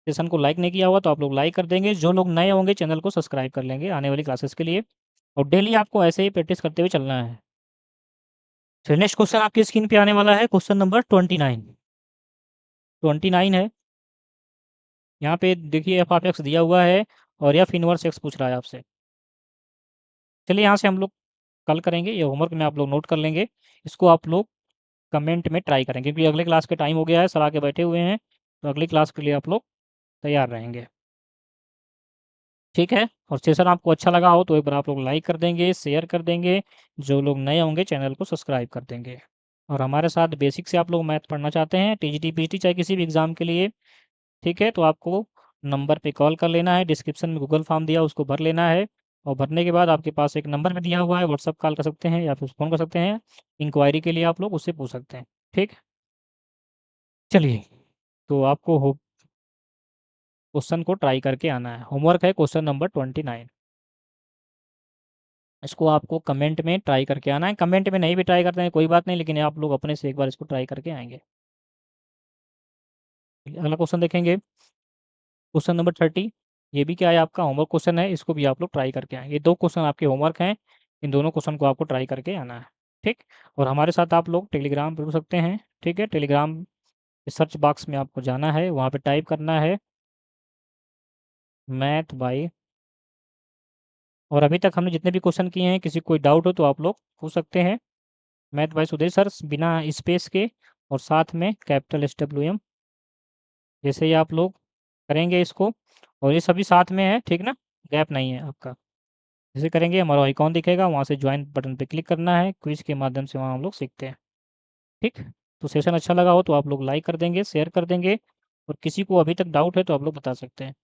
सेशन को लाइक नहीं किया हुआ तो आप लोग लाइक कर देंगे। जो लोग नए होंगे चैनल को सब्सक्राइब कर लेंगे आने वाली क्लासेस के लिए, और डेली आपको ऐसे ही प्रैक्टिस करते हुए चलना है। फिर नेक्स्ट क्वेश्चन आपकी स्क्रीन पे आने वाला है, क्वेश्चन नंबर 29। 29 है, यहाँ पे देखिए एफ ऑफ एक्स दिया हुआ है और एफ इनवर्स एक्स पूछ रहा है आपसे। चलिए यहाँ से हम लोग कल करेंगे, ये होमवर्क में आप लोग नोट कर लेंगे। इसको आप लोग कमेंट में ट्राई करें, क्योंकि अगले क्लास के टाइम हो गया है, सर आके बैठे हुए हैं, तो अगली क्लास के लिए आप लोग तैयार रहेंगे। ठीक है, और सेशन आपको अच्छा लगा हो तो एक बार आप लोग लाइक कर देंगे, शेयर कर देंगे। जो लोग नए होंगे चैनल को सब्सक्राइब कर देंगे। और हमारे साथ बेसिक से आप लोग मैथ पढ़ना चाहते हैं, टीजीटी पीजीटी चाहे किसी भी एग्ज़ाम के लिए, ठीक है, तो आपको नंबर पे कॉल कर लेना है, डिस्क्रिप्शन में गूगल फॉर्म दिया उसको भर लेना है, और भरने के बाद आपके पास एक नंबर भी दिया हुआ है, व्हाट्सअप कॉल कर सकते हैं या फिर फ़ोन कर सकते हैं। इंक्वायरी के लिए आप लोग उससे पूछ सकते हैं। ठीक, चलिए, तो आपको हो क्वेश्चन को ट्राई करके आना है। होमवर्क है क्वेश्चन नंबर 29। इसको आपको कमेंट में ट्राई करके आना है। कमेंट में नहीं भी ट्राई करते हैं कोई बात नहीं, लेकिन आप लोग अपने से एक बार इसको ट्राई करके आएंगे। अगला क्वेश्चन देखेंगे, क्वेश्चन नंबर 30। ये भी क्या है, आपका होमवर्क क्वेश्चन है, इसको भी आप लोग ट्राई करके आएंगे। ये दो क्वेश्चन आपके होमवर्क हैं, इन दोनों क्वेश्चन को आपको ट्राई करके आना है। ठीक, और हमारे साथ आप लोग टेलीग्राम पर जुड़ सकते हैं। ठीक है, टेलीग्राम सर्च बॉक्स में आपको जाना है, वहाँ पे टाइप करना है मैथ बाई, और अभी तक हमने जितने भी क्वेश्चन किए हैं, किसी कोई डाउट हो तो आप लोग पूछ सकते हैं। मैथ बाई सुदेश सर, बिना स्पेस के, और साथ में कैपिटल SWM। जैसे ही आप लोग करेंगे इसको, और ये सभी साथ में है, ठीक ना, गैप नहीं है आपका। जैसे करेंगे हमारा आइकॉन दिखेगा, वहाँ से ज्वाइन बटन पे क्लिक करना है, क्विज के माध्यम से वहाँ हम लोग सीखते हैं। ठीक, तो सेशन अच्छा लगा हो तो आप लोग लाइक कर देंगे, शेयर कर देंगे, और किसी को अभी तक डाउट है तो आप लोग बता सकते हैं।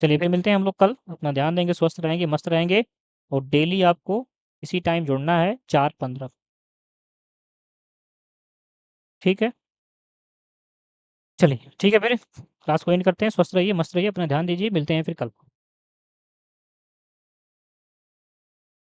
चलिए फिर मिलते हैं हम लोग कल। अपना ध्यान देंगे, स्वस्थ रहेंगे, मस्त रहेंगे, और डेली आपको इसी टाइम जुड़ना है 4:15। ठीक है, चलिए ठीक है, फिर क्लास को एंड करते हैं। स्वस्थ रहिए, मस्त रहिए, अपना ध्यान दीजिए, मिलते हैं फिर कल।